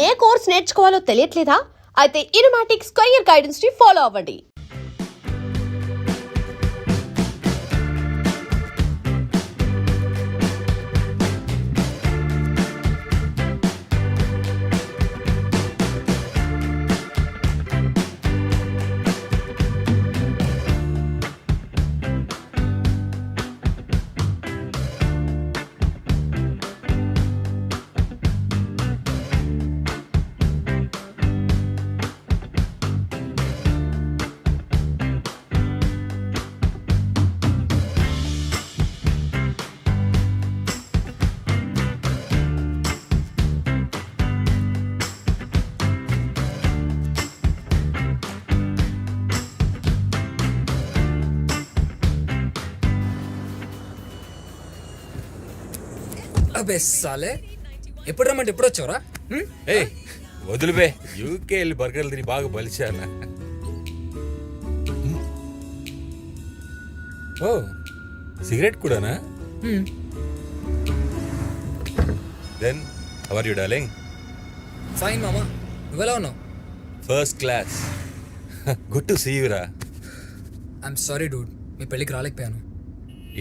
ఏ course నేర్చుకోవాలో తెలియట్లేదా? అయితే ఇనుమాటిక్ square guidance ని follow అవ్వండి. అబే సాలే ఎప్పుడు రమ్మంటే ఎప్పుడు వచ్చావురా? ఏ వదులుబే, యూకే వెళ్ళి బర్గర్లు తిని బాగా బలిచాను. ఓ సిగరెట్ కూడానా? Then how are you darling? Fine మామా, నువ్వెలా ఉన్నావు? First class. Good to see you రా. ఐఎమ్ సారీ డూడ్, మీ పెళ్ళికి రాలేకపోయాను.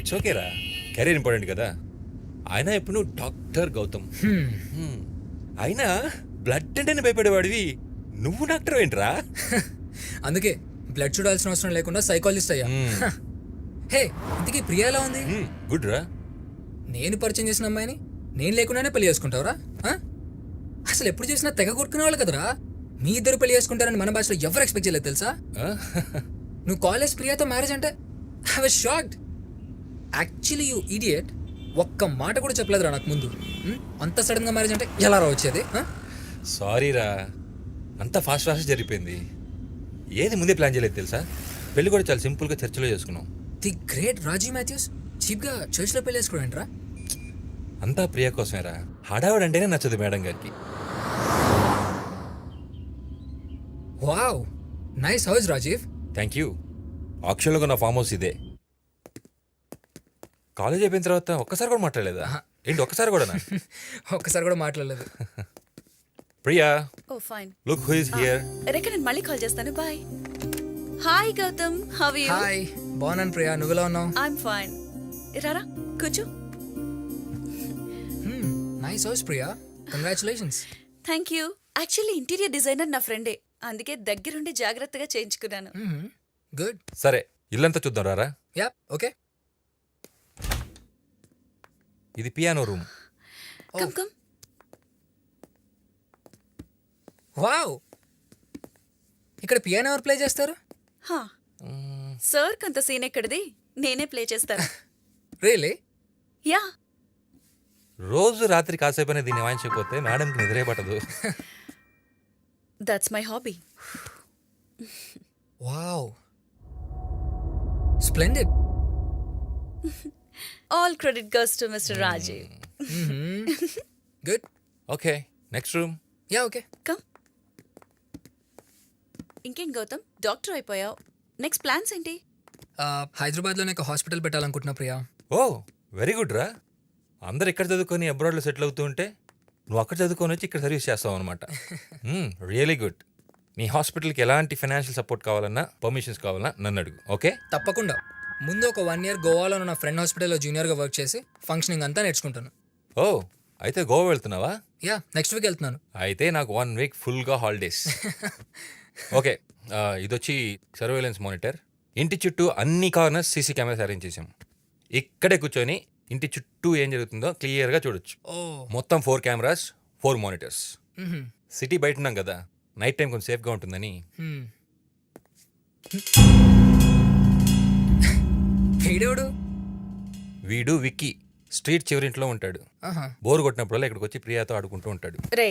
ఇట్స్ ఓకే రా, కెరీర్ ఇంపార్టెంట్ కదా. అయినా ఇప్పుడు నువ్వు డాక్టర్ గౌతమ్. అయినా బ్లడ్ అంటేనే భయపడేవాడివి, నువ్వు డాక్టర్ ఏంట్రా? అందుకే బ్లడ్ చూడాల్సిన అవసరం లేకుండా సైకాలజిస్ట్ అయ్యా. హే, ఇంతకీ ప్రియా ఎలా ఉంది? గుడ్ రా. నేను పరిచయం చేసిన అమ్మాయిని నేను లేకుండానే పెళ్లి చేసుకుంటావురా? అసలు ఎప్పుడు చేసినా తెగ కొట్టుకునే వాళ్ళు కదరా. మీ ఇద్దరు పెళ్లి చేసుకుంటారని మన భాషలో ఎవరు ఎక్స్పెక్ట్ చేయలేదు తెలుసా? నువ్వు కాలేజ్ ప్రియాతో మ్యారేజ్ అంటే I was shocked. Actually you idiot, ఒక్క మాట కూడా చెప్పలేదురా నాకు ముందు. అంత సడన్ గా మ్యారేజ్ అంటే ఎలా రా వచ్చేది? సారీ రా, అంతా ఫాస్ట్ జరిగిపోయింది. ఏది ముందే ప్లాన్ చేయలేదు తెలుసా. పెళ్లి కూడా చాలా సింపుల్ గా చర్చలో చేసుకున్నాం. The great Raji Mathews cheap గా చర్చ్ లో పెళ్లి చేసుకోండి రా. అంతా ప్రియ కోసమేరా. హడావుడు అంటేనే నచ్చదు మేడం గారికి. Wow, nice house Rajiv. Thank you. ఆక్షన్లో నా ఫామ్ హౌస్ ఇదే. కాలేజ్ అయిపోయిన తర్వాత ఒక్కసారి కూడా మాట్లాడలేదా? ఏంటి ఒక్కసారి కూడా? ఒక్కసారి కూడా మాట్లాడలేదు. Priya, oh fine, look who is here. Rekha నేను మళ్ళీ కాల్ చేస్తాను. Bye. Hi Gautam, how are you? Hi, బాగున్నాను ప్రియా, నువ్వెలా ఉన్నావు? I'm fine. రారా కూర్చో. Nice house Priya, congratulations. Thank you. Actually interior designer నా ఫ్రెండే, అందుకే దగ్గరుండి జాగ్రత్తగా చేయించుకున్నాను. గుడ్. సరే, ఇల్లంతా చూద్దాం రారా. Yeah okay. ఇది piano room. Come come. Wow, ఇక్కడ పియానో ఎవరు ప్లే చేస్తారు? హా, సార్ కొంత సీన్ ఎక్కడిది, నేనే ప్లే చేస్తాను. రియలీ? యా. రోజు రాత్రి కాసేపనే దీన్ని వాయించకపోతే మేడంకి నిద్రే పట్టదు. That's my hobby. Wow, splendid. All credit goes to mister Rajiv. Good. Okay, next room. Yeah okay. Come. ఇంకేం గౌతమ్, డాక్టర్ అయిపోయావు, నెక్స్ట్ ప్లాన్స్ ఏంటి? హైదరాబాద్లోనే ఒక హాస్పిటల్ పెట్టాలనుకుంటున్నా ప్రియా. ఓ వెరీ గుడ్ రా. అందరు ఇక్కడ చదువుకొని అబ్రాడ్లో సెటిల్ అవుతూ ఉంటే నువ్వు అక్కడ చదువుకొని వచ్చి ఇక్కడ సర్వీస్ చేస్తావు అనమాట. Really good. నీ హాస్పిటల్కి ఎలాంటి ఫైనాన్షియల్ సపోర్ట్ కావాలన్నా, పర్మిషన్స్ కావాలన్నా నన్ను అడుగు. ఓకే? తప్పకుండా. ముందు ఒక 1 year గోవాలో నా ఫ్రెండ్ హాస్పిటల్లో జూనియర్గా వర్క్ చేసి ఫంక్షనింగ్ అంతా నేర్చుకుంటాను. ఓ అయితే గోవా వెళ్తున్నావా? యా, నెక్స్ట్ వీక్ వెళ్తున్నాను. అయితే నాకు 1 week ఫుల్గా హాలిడేస్. ఓకే, ఇదొచ్చి సర్వేలెన్స్ మానిటర్. ఇంటి చుట్టూ అన్ని కార్నర్స్ సీసీ కెమెరాస్ అరేంజ్ చేసాం. ఇక్కడే కూర్చొని ఇంటి చుట్టూ ఏం జరుగుతుందో క్లియర్గా చూడొచ్చు. మొత్తం 4 cameras, 4 monitors. సిటీ బయట ఉన్నాం కదా, నైట్ టైం కొంచెం సేఫ్గా ఉంటుందని. వీడెవడు? వీడు విక్కీ, స్ట్రీట్ చివరింట్లో ఉంటాడు. బోర్ కొట్టినప్పుడల్లా ఇక్కడికి వచ్చి ప్రియాతో ఆడుకుంటూ ఉంటాడు. రే,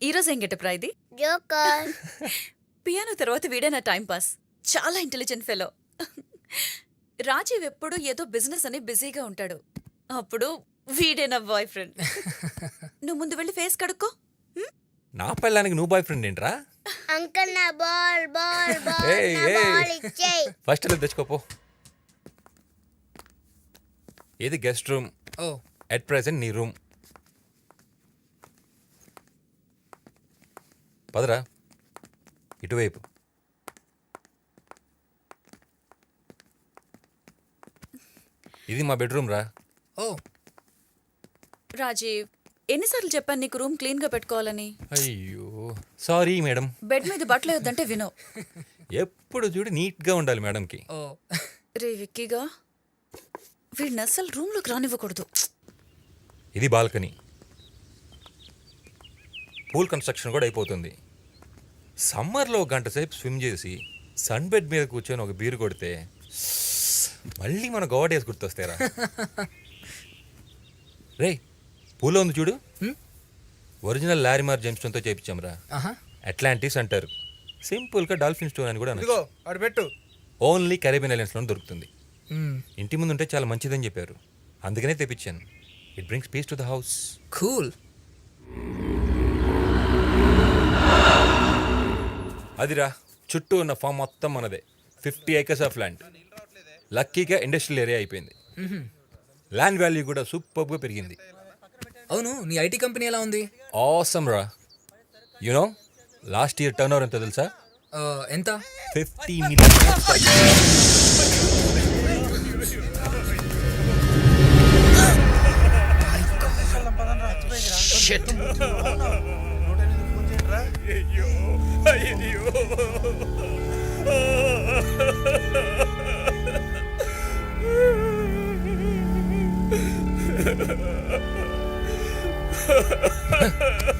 ఈరోజు ఏం గెటప్ రా ఇది? పియానో తర్వాత వీడే నా టైం పాస్. చాలా ఇంటెలిజెంట్ ఫెలో. రాజీవ్ ఎప్పుడు ఏదో బిజినెస్ అని బిజీగా ఉంటాడు, అప్పుడు వీడే నా బాయ్ ఫ్రెండ్. నువ్వు ముందు వెళ్ళి ఫేస్ కడుక్కో. నా పిల్లానికి నువ్వు బాయ్ ఫ్రెండ్ ఏంట్రా? అంకుల్ నా బాల్ బాల్ బాల్ ఏయ్, నా ఏయ్. బాల్ ఇచ్చేయ్. ఫస్ట్ వెళ్ళి తెచ్చుకోపో. ఇది guest room. Oh at present నీ రూమ్. పదరా ఇటువైపు. ఇది మా బెడ్రూమ్ రా. ఓ రాజీవ్, ఎన్నిసార్లు చెప్పాను నీకు రూమ్ క్లీన్ గా పెట్టుకోవాలని? అయ్యో సారీ మేడం. బెడ్ మీద బట్టలు వద్దంటే వినో. ఎప్పుడు చూడు నీట్గా ఉండాలి మేడంకి. ఓ రే విక్కీగా, వీడిని అస్సలు రూమ్ లోకి రానివ్వకూడదు. ఇది బాల్కనీ. పూల్ కన్స్ట్రక్షన్ కూడా అయిపోతుంది. సమ్మర్లో 1 గంట సేపు స్విమ్ చేసి సన్ బెడ్ మీద కూర్చొని ఒక బీరు కొడితే మళ్ళీ మన గోవా డేస్ గుర్తొస్తారా? రే పూలో ఉంది చూడు, ఒరిజినల్ లారిమార్ జెమ్స్టోన్తో చేయించాంరా. ఆహా. అట్లాంటిస్ అంటారు. సింపుల్గా డాల్ఫిన్ స్టోన్ అని కూడా అనొచ్చు. అడు పెట్టు. ఓన్లీ కరేబియన్ ఐలాండ్స్లో దొరుకుతుంది. మ్మ్. ఇంటి ముందు ఉంటే చాలా మంచిదని చెప్పారు, అందుకనే తెప్పించాను. It brings peace to the house. Cool. అదిరా చుట్టూ ఉన్న ఫామ్ మొత్తం మనదే. 50 acres ఆఫ్ ల్యాండ్. లక్కీగా ఇండస్ట్రియల్ ఏరియా అయిపోయింది. ల్యాండ్ వాల్యూ కూడా సూపర్గా పెరిగింది. అవును, నీ ఐటీ కంపెనీ ఎలా ఉంది? ఆసమ్ రా. You know last year turn over ఎంత తెలుసా? ఎంత? 50 million.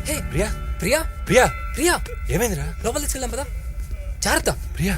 హే ప్రియా ప్రియా, ప్రియా ప్రియా ఏమైందిరా? లోపల తీసుకెళ్దాం పదా. జాగ్రత్త. ప్రియా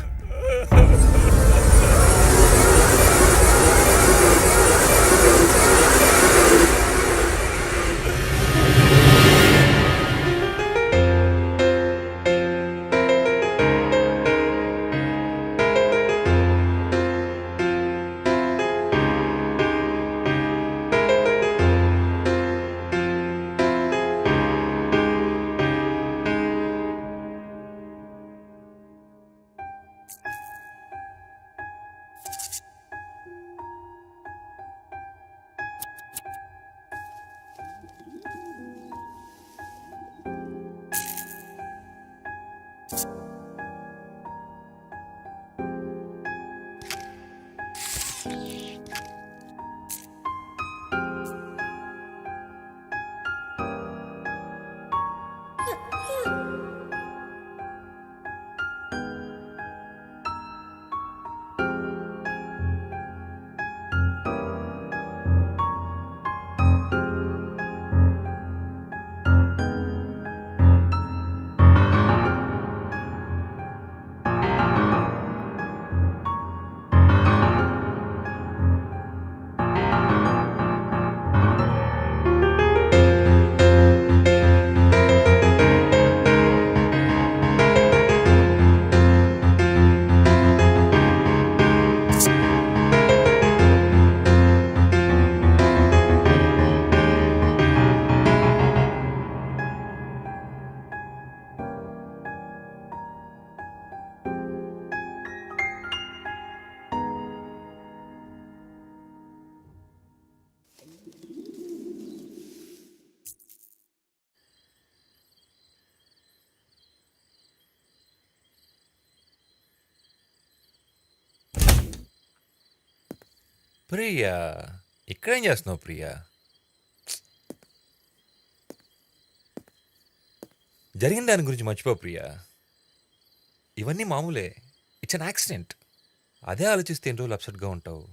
ప్రియా ఇక్కడేం చేస్తున్నావు ప్రియా? జరిగిన దాని గురించి మర్చిపో ప్రియా. ఇవన్నీ మామూలే. It's an accident. అదే ఆలోచిస్తే ఎన్ని రోజులు అప్సెట్గా ఉంటావు.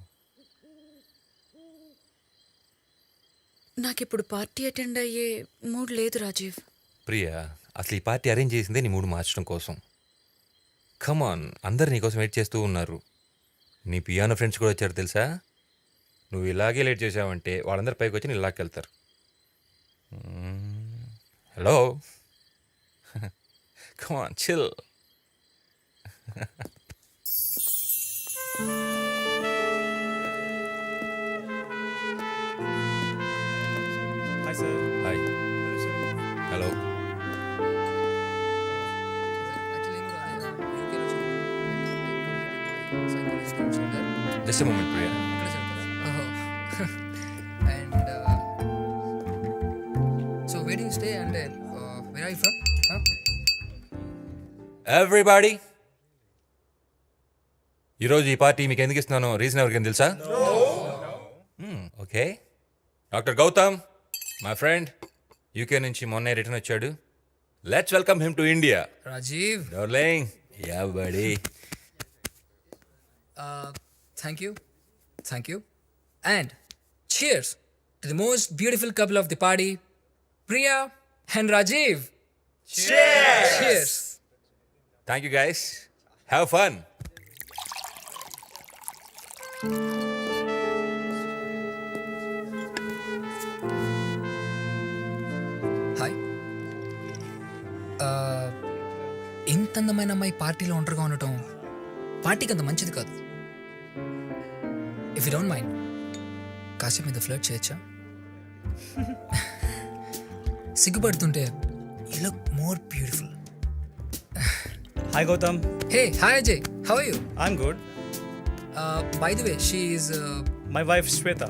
నాకిప్పుడు పార్టీ అటెండ్ అయ్యే మూడ్ లేదు రాజీవ్. ప్రియా అసలు ఈ పార్టీ అరేంజ్ చేసిందే నీ మూడు మార్చడం కోసం. కమాన్, అందరు నీకోసం వెయిట్ చేస్తూ ఉన్నారు. నీ పియానో ఫ్రెండ్స్ కూడా వచ్చారు తెలుసా. నువ్వు ఇలాగే లేట్ చేసావంటే వాళ్ళందరూ పైకి వచ్చి నీ లాక్కెళ్తారు. Hello, come on chill. Hi sir. Hi. Hello. Just moment Priya. And so where you stay అంటే where are you from? Everybody, ఈరోజు ఈ పార్టీ మీకు ఎందుకు ఇస్తున్నానో రీజన్ ఎవరికైనా తెలుసా? Okay, doctor Gautam my friend UK నుంచి మొన్నే రిటర్న్ వచ్చాడు. Let's welcome him to India. Rajiv, darling, yeah buddy. Thank you and cheers to the most beautiful couple of the party, Priya and Rajiv. Cheers. Thank you guys, have fun. Hi. ఇంత అందమైన అమ్మాయి పార్టీలో ఒంటరిగా ఉండటం పార్టీకి అంత మంచిది కాదు. ఇఫ్ యూ డోంట్ మైండ్ కాసేపు మీద ఫ్లర్ట్ చేయొచ్చా? సిగ్గుపడుతుంటే you look more beautiful. Hi, Gautam. Hey, hi Ajay, how are you? I'm good. By the way, she is My wife, Shweta.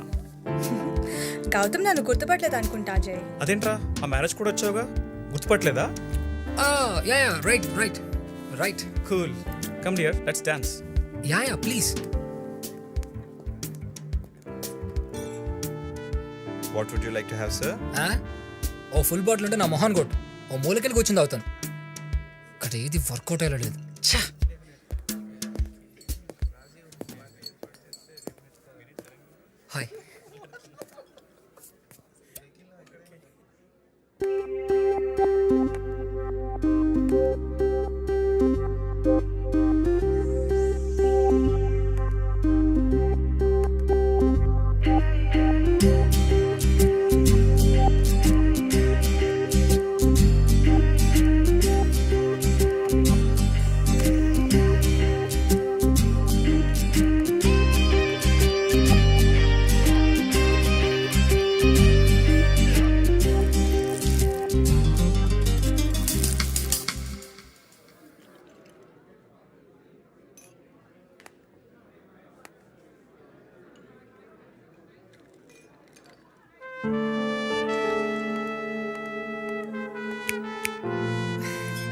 Gautam నన్ను గుర్తుపట్టలేదు అనుకుంటా అజయ్. అదేంట్రా, ఆ మ్యారేజ్ కూడా వచ్చావుగా, గుర్తుపట్టలేదా? Yeah right. Cool. Come dear, let's dance. Yeah please. What would you like to have, sir? Oh full bottle ఉంటే నా మొహాన్ కొట్టు, ఓ మూలకెళ్ళి కూర్చుంది అవుతాను. ఇక్కడ ఏది వర్కౌట్ అయ్యేలా లేదు. ఛా! Hi.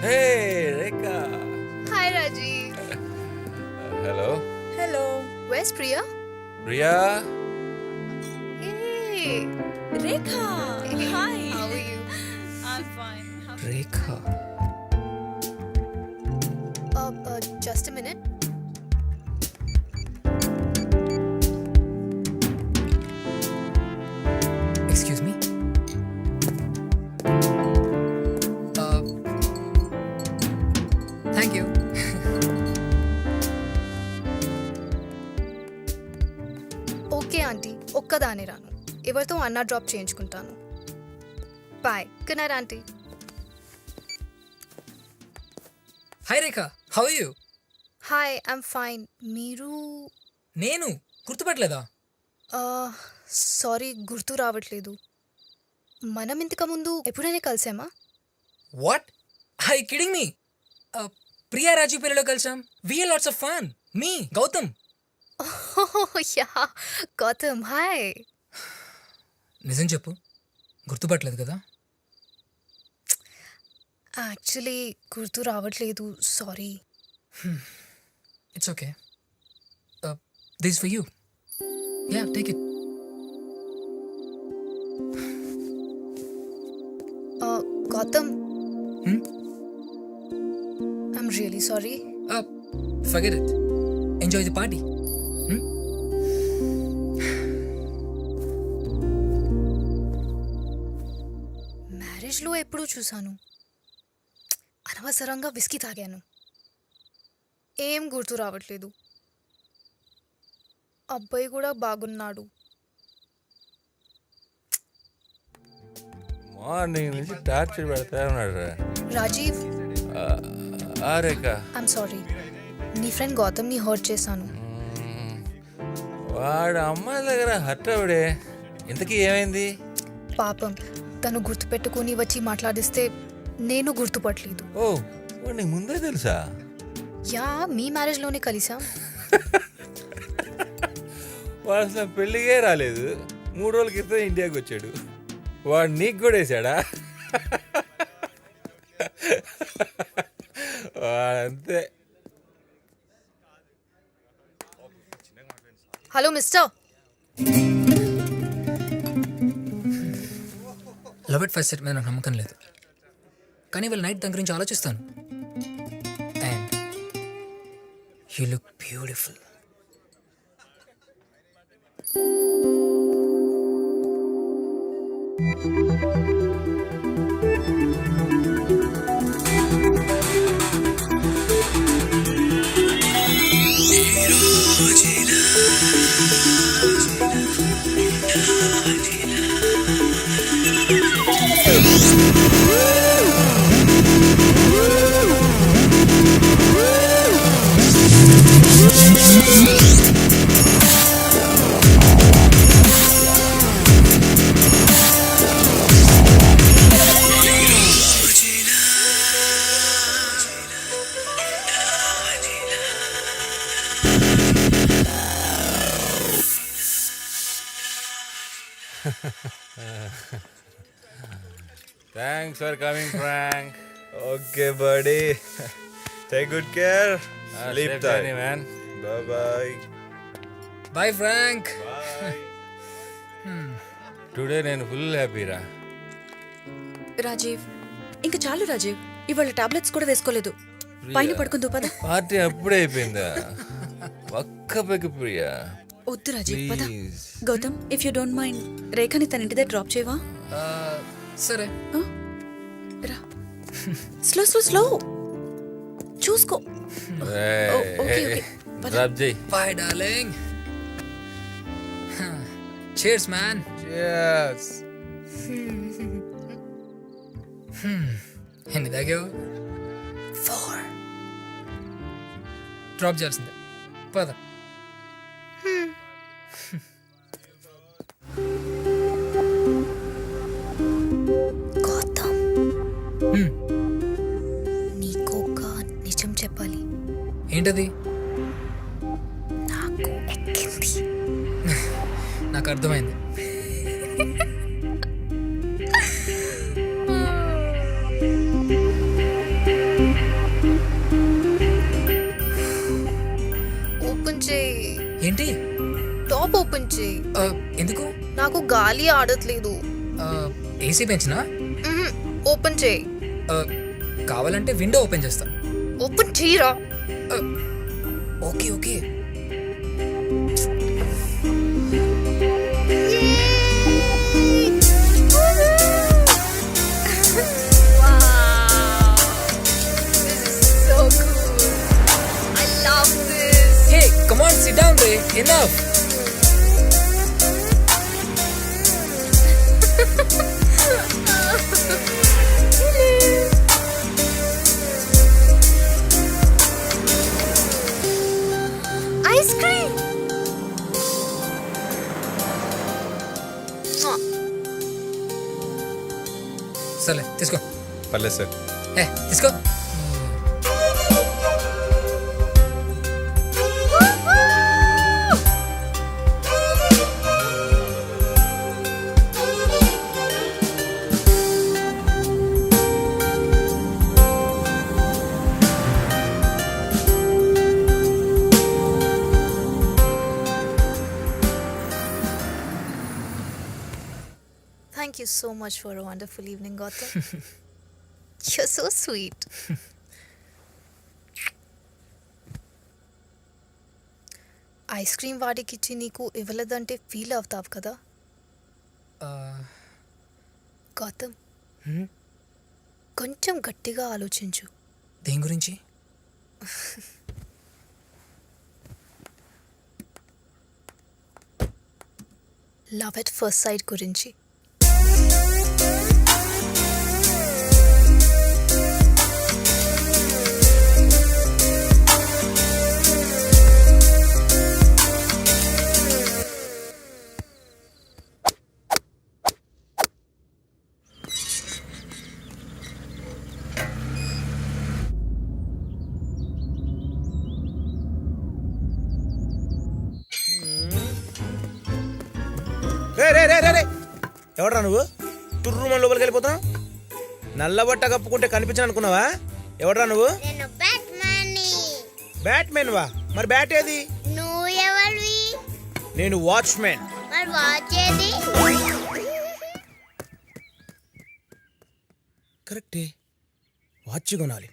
Hey Rekha. Hi Rajiv. Hello hello. Where's Priya? Priya. Hey, Rekha, hi. how are you? I'm fine. Rekha. Just a minute. Excuse me. Thank you. Okay aunty, ఒక్కదానే రాను, ఎవరితో అన్నా డ్రాప్ చేయించుకుంటాను. Bye. Good night aunty. Hi Rekha, how are you? Hi, I'm fine. మీరు? నేను గుర్తుపట్టలేదా? Sorry, గుర్తు రావట్లేదు. మనం ఇంతకు ముందు ఎప్పుడైనా కలిసామా? What, I kidding me? Priya Rajiv పేరులో కలిసాం. We had lots of fun. మీ గౌతమ్. Yeah, Gautam, hi. నిజం చెప్పు, గుర్తుపట్టలేదు కదా? యాక్చువల్లీ గుర్తు రావట్లేదు, sorry. It's okay. This for you. Yeah, take it. Gautam, I'm really sorry. Forget it. Enjoy the party. మ్యారేజ్లో ఎప్పుడూ చూశాను. అనవసరంగా విస్కీ తాగాను. ఏం గుర్తు రావట్లేదు. అబ్బాయి కూడా బాగున్నాడు. మార్నింగ్ నుంచి టార్చర్ పెడతా ఉన్నాడు రా. రాజీవ్, రేఖ. I'm sorry. నీ ఫ్రెండ్ గౌతమ్ని హర్ట్ చేశాను. వాడు అమ్మాయి దగ్గర హర్ట్ అవడే. ఇంతకీ ఏమైంది? పాపం, తను గుర్తుపెట్టుకుని వచ్చి మాట్లాడిస్తే నేను గుర్తుపట్టలేదు. ఓ, వాడు నీకు ముందే తెలుసా? యా, మీ మ్యారేజ్లోనే కలిసాం. వాడు అసలు పెళ్ళిగే రాలేదు, 3 రోజుల క్రితం ఇండియాకి వచ్చాడు. వాడు నీకు కూడా వేసాడా? అంతే. Hello mister. Love at first set మీద నాకు నమ్మకం లేదు, కానీ వాళ్ళ నైట్ దాని గురించి ఆలోచిస్తాను. And you look beautiful. Thanks for coming Frank. Okay, buddy. Take good care. Sleep tight. Man. Bye bye. Bye Frank. Today నేను ఫుల్ హ్యాపీరా. రాజీవ్ ఇంకా చాలు రాజీవ్, ఇవాళ టాబ్లెట్స్ కూడా వేసుకోలేదు. పైన పడుకుందు పద. పార్టీ అప్పుడే అయిపోయిందా? ఒక్క పెగ్గు ప్రియా వద్దు రాజీవ్ పద. Please. Gautam if you don't mind రేఖని తన ఇంటి దగ్గర డ్రాప్ చేయవా? సరే. ఆ? రా స్లో స్లో స్లో చూసుకో. ఓకే ఓకే పద. డ్రాప్ చేయి. Bye darling. Cheers, man. Cheers. ఎన్ని తాగావు? 4 డ్రాప్ చేయాల్సిందే. పద. గౌతమ్, నీకు ఒక నిజం చెప్పాలి. ఏంటది? నాకు ఎక్కింది. నాకు అర్థమైంది. ఓపెన్ చేయి. ఏంటి? టాప్ ఓపెన్ చేయి. ఎందుకు? నాకు గాలి ఆడట్లేదు. ఏసీ పెంచినా? ఓపెన్ చేయి. కావాలంటే విండో ఓపెన్ చేస్తా. ఓపెన్ చేయరా. Okay okay. So cool. I love this. Hey, come on, sit down, Ray. Enough. Ice cream. సర్లే తీసుకో. పర్లేదు సార్. ఏ తీసుకో. Thank you so much for a wonderful evening, Gautam. You're so sweet. Ice cream వాడికిచ్చి నీకు ఇవ్వలేదంటే feel అవుతావు కదా గౌతమ్. కొంచెం గట్టిగా ఆలోచించు. దేని గురించి? లవ్ ఎట్ ఫస్ట్ సైట్ గురించి. రే ఎవడ్రా నువ్వు? టుర్రుమని లోపలికి వెళ్ళిపోతున్నావు. నల్ల బట్ట కప్పుకుంటే కనిపించను అనుకున్నావా? ఎవడ్రా నువ్వు? నేను బ్యాట్‌మ్యాన్. బ్యాట్మెన్ వా? మరి బ్యాట్ ఏది? నువ్వు ఎవరివి? నేను వాచ్మెన్. మరి వాచేది? కరెక్టే, వాచ్ కొనాలి.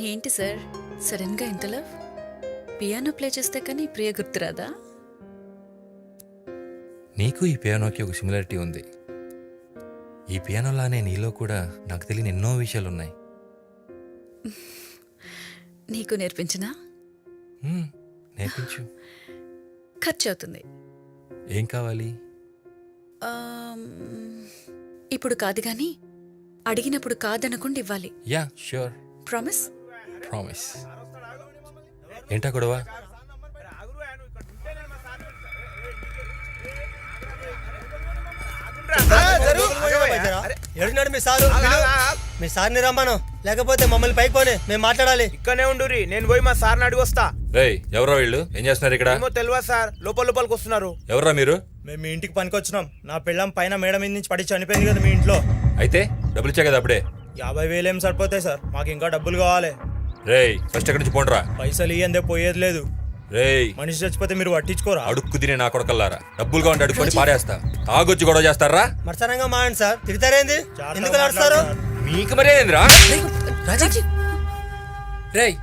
ఏంటి సార్ సడన్ గా ఇంత లవ్? పియానో ప్లే చేస్తే కానీ ప్రియ గుర్తురాదా? నీకు ఈ పియానోకి ఒక సిమిలారిటీ ఉంది. ఈ పియానోలానే నీలో కూడా నాకు తెలియని ఎన్నో విషయాలున్నాయి. నీకు నేర్పించినా? నేర్పించు. ఖర్చు అవుతుంది. ఏం కావాలి? ఇప్పుడు కాదు కానీ అడిగినప్పుడు కాదనకుండా ఇవ్వాలి. Yeah sure. ప్రామిస్? ప్రామిస్. ఏంటా గొడవ? ఎడున్నాడు మీ సారు? మీ సార్ని రమ్మను, లేకపోతే మమ్మల్ని పైకి పోనే, మేము మాట్లాడాలి. ఇక్కడనే ఉండురి, నేను పోయి మా సార్ని అడిగి వస్తా. రేయ్, ఎవరో వీళ్ళు ఏం చేస్తున్నారు ఇక్కడ? ఏమో తెలియదు సార్, లోపలికి వస్తున్నారు. ఎవరా మీరు? మేము మీ ఇంటికి పనికొచ్చినాం. నా పెళ్ళం పైన మేడ మీద నుంచి పడి చనిపోయింది కదా మీ ఇంట్లో. అయితే డబ్బులు ఇచ్చా కదా అప్పుడే. 50,000 ఏం సరిపోతాయి సార్, మాకు ఇంకా డబ్బులు కావాలి. రేయ్, ఫస్ట్ ఎక్కడి నుంచి పోండ్రా. పైసలు ఇయ్యందే పోయేది లేదు. రేయ్, మనిషి చచ్చిపోతే మీరు పట్టించుకోరా? అడుక్కు తినే నా కొడకల్లారా, డబ్బులుగా ఉండి అడుక్కొని పారేస్తా. తాగొచ్చి గొడవ చేస్తారా? మరసనంగా మాయండి సార్, తిడతారేంది? ఎందుకు నడుస్తారు? మీకు మరే ఏంద్రా? రాజీవ్ రేయ్,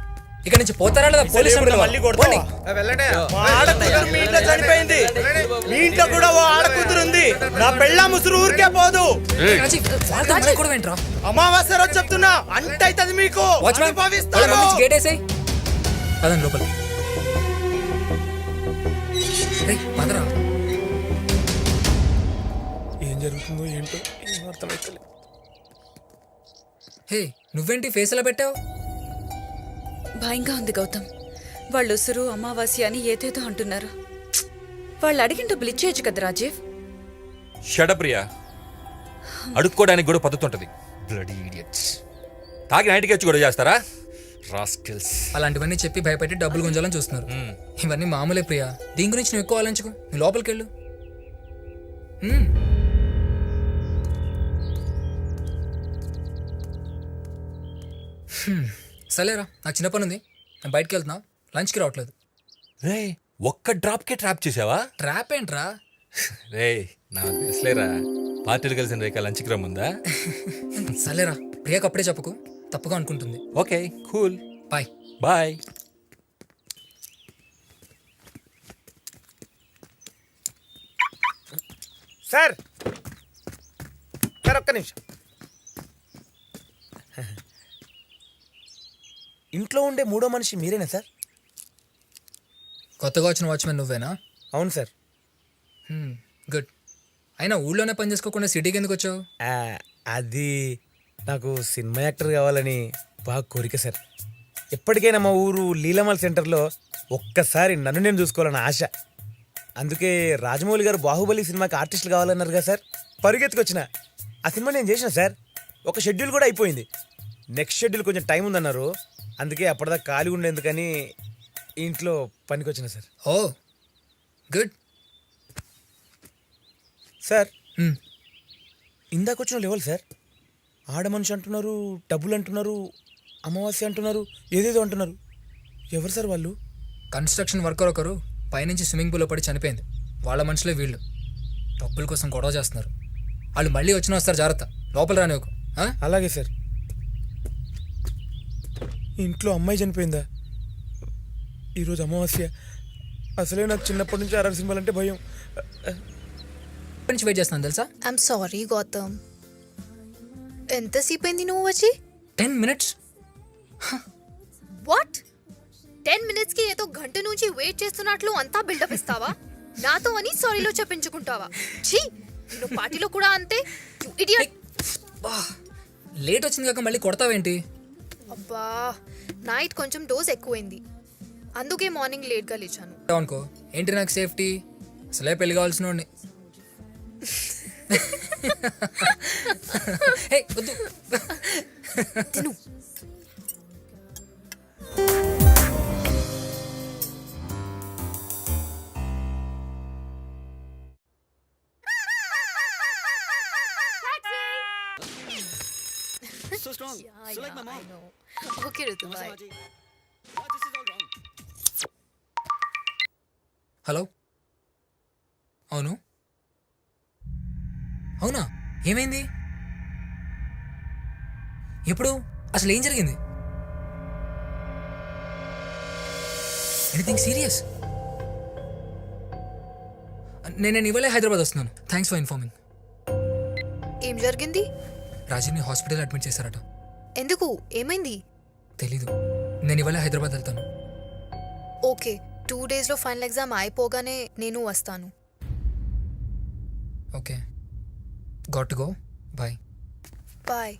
ఇక్కడ నుంచి పోతారా లేదా పోలీసు మళ్ళీ కొడతావా? మా ఆడకూతురు మీ ఇంట్లో చనిపోయింది. మీ ఇంట్లో కూడా ఓ ఆడకూతురు ఉంది. నా పెళ్ళ ముసురు ఊరికే పోదు. అమావాస్య రోజు చెప్తున్నా, అంటే అవుతుంది మీకు. అనుభవిస్తారు. గేట్ వేసేయ్. పదండి లోపలికి. రేయ్, పదరా. ఏం జరుగుతుందో ఏంటో ఏం అర్థమైతలే. హే, నువ్వేంటి ఫేస్ ఎలా పెట్టావు? భయంగా ఉంది గౌతమ్. వాళ్ళు ఉసురు అమావాస్య అని ఏదేదో అంటున్నారు. వాళ్ళు అడిగిన డబ్బులు ఇచ్చేయచ్చు కదా రాజీవ్. షడప్రియా, అడుక్కోవడానికి కూడా పద్ధతి ఉంటుంది. Bloody idiots. తాగి నైట్కి వచ్చి గొడవ చేస్తారా? రాస్కిల్స్. అలాంటివన్నీ చెప్పి భయపెట్టి డబ్బులు గుంజాలని చూస్తున్నారు. ఇవన్నీ మామూలే ప్రియా, దీని గురించి నువ్వు ఎక్కువ ఆలోచించుకో. నువ్వు లోపలికి వెళ్ళు. సరేరా, నాకు చిన్న పని ఉంది, నేను బయటకు వెళ్తున్నా. లంచ్కి రావట్లేదు. రే, ఒక్క డ్రాప్కే ట్రాప్ చేసావా? ట్రాప్ ఏంట్రా? రే, నాకు తెలుసులేరా, పార్టీలు కలిసిన రేఖ లంచ్కి రమ్ముందా? సరేరా, ప్రియాకి అప్పుడే చెప్పకు, తప్పుగా అనుకుంటుంది. Okay, cool. Bye. Bye. Sir sir, ఒక్క నిమిషం. ఇంట్లో ఉండే మూడో మనిషి మీరేనా సార్? కొత్తగా వచ్చిన వాచ్మెన్ నువ్వేనా? అవును సార్. గుడ్. అయినా ఊళ్ళోనే పని చేసుకోకుండా సిటీకి ఎందుకు వచ్చావు? అది నాకు సినిమా యాక్టర్ కావాలని బాగా కోరిక సార్. ఎప్పటికైనా మా ఊరు లీలామల్ సెంటర్లో ఒక్కసారి నన్ను నేను చూసుకోవాలని ఆశ. అందుకే రాజమౌళి గారు బాహుబలి సినిమాకి ఆర్టిస్టులు కావాలన్నారు కదా సార్, పరిగెత్తుకొచ్చిన. ఆ సినిమా నేను చేసిన సార్. ఒక షెడ్యూల్ కూడా అయిపోయింది. నెక్స్ట్ షెడ్యూల్ కొంచెం టైం ఉందన్నారు. అందుకే అప్పటిదాకా ఖాళీ ఉండేందుకని ఇంట్లో పనికొచ్చిన సార్. ఓ గుడ్. సార్, ఇందాక వచ్చిన లెవెల్ సార్. ఆడ మనిషి అంటున్నారు, డబ్బులు అంటున్నారు, అమావాస్య అంటున్నారు, ఏదేదో అంటున్నారు. ఎవరు సార్ వాళ్ళు? కన్స్ట్రక్షన్ వర్కర్ ఒకరు పైనుంచి స్విమ్మింగ్ పూల్లో పడి చనిపోయింది. వాళ్ళ మనుషులే వీళ్ళు. డబ్బుల కోసం గొడవ చేస్తున్నారు. వాళ్ళు మళ్ళీ వచ్చిన వస్తారు, జాగ్రత్త. లోపల రాని ఒక. అలాగే సార్. ఇంట్లో అమ్మాయి చనిపోయిందా? ఈరోజు అమావాస్య. అసలే నాకు చిన్నప్పటి నుంచి అరవై సింబల్ అంటే భయం. నుంచి వెయిట్ చేస్తాను తెలుసా? I'm sorry Gautam. ఎంతసేపు అయింది నువ్వు వచ్చి? 10 minutes. వాట్? 10 minutes కి ఏదో గంట నుంచి వెయిట్ చేస్తున్నట్లు అంతా బిల్డప్ ఇస్తావా? నాతో అని సారీలో చెప్పించుకుంటావా? ఛీ, నువ్వు పార్టీలో కూడా అంతే. ఇడియట్. లేట్ వచ్చింది కాక మళ్ళీ కొడతావేంటి? అబ్బా నైట్ కొంచెం డోస్ ఎక్కువైంది, అందుకే మార్నింగ్ లేట్గా లేచాను. అనుకో ఏంటి నాకు సేఫ్టీ, అసలే పెళ్లి కావాల్సిన వాడిని. హే, వద్దు. తిను. So strong. So like my mom. Okay ఋతు బాయ్. హలో, అవును అవునా, ఏమైంది? ఎప్పుడు? అసలు ఏం జరిగింది? Anything serious? నేను ఇవాళ హైదరాబాద్ వస్తున్నాను. Thanks for informing. ఏం జరిగింది? రాజీవ్ని హాస్పిటల్ అడ్మిట్ చేశారట. ఎందుకు, ఏమైంది? తెలీదు, నేను ఇవాళ హైదరాబాద్ వెళ్తాను. ఓకే, 2 డేస్లో ఫైనల్ ఎగ్జామ్ అయిపోగానే నేను వస్తాను. Okay, got to go, bye. Bye.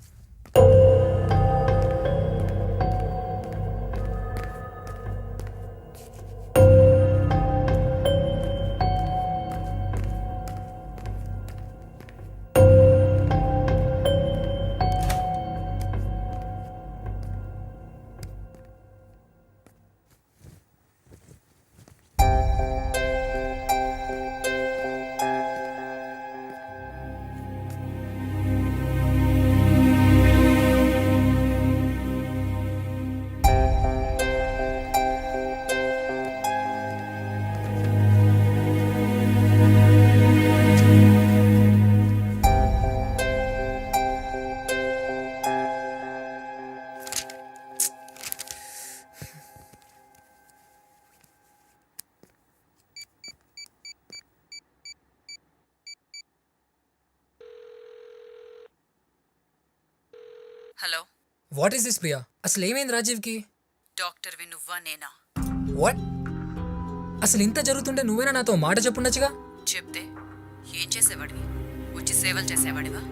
Hello, what is this Priya? అసలు ఏమైంది రాజీవ్కి? డాక్టర్వి నువ్వా నేనా? వాట్? అసలు ఇంత జరుగుతుంటే నువ్వేనా నాతో మాట చెప్పుండొచ్చుగా? చెప్తే ఏం చేసేవాడివి? వచ్చి సేవలు చేసేవాడివా?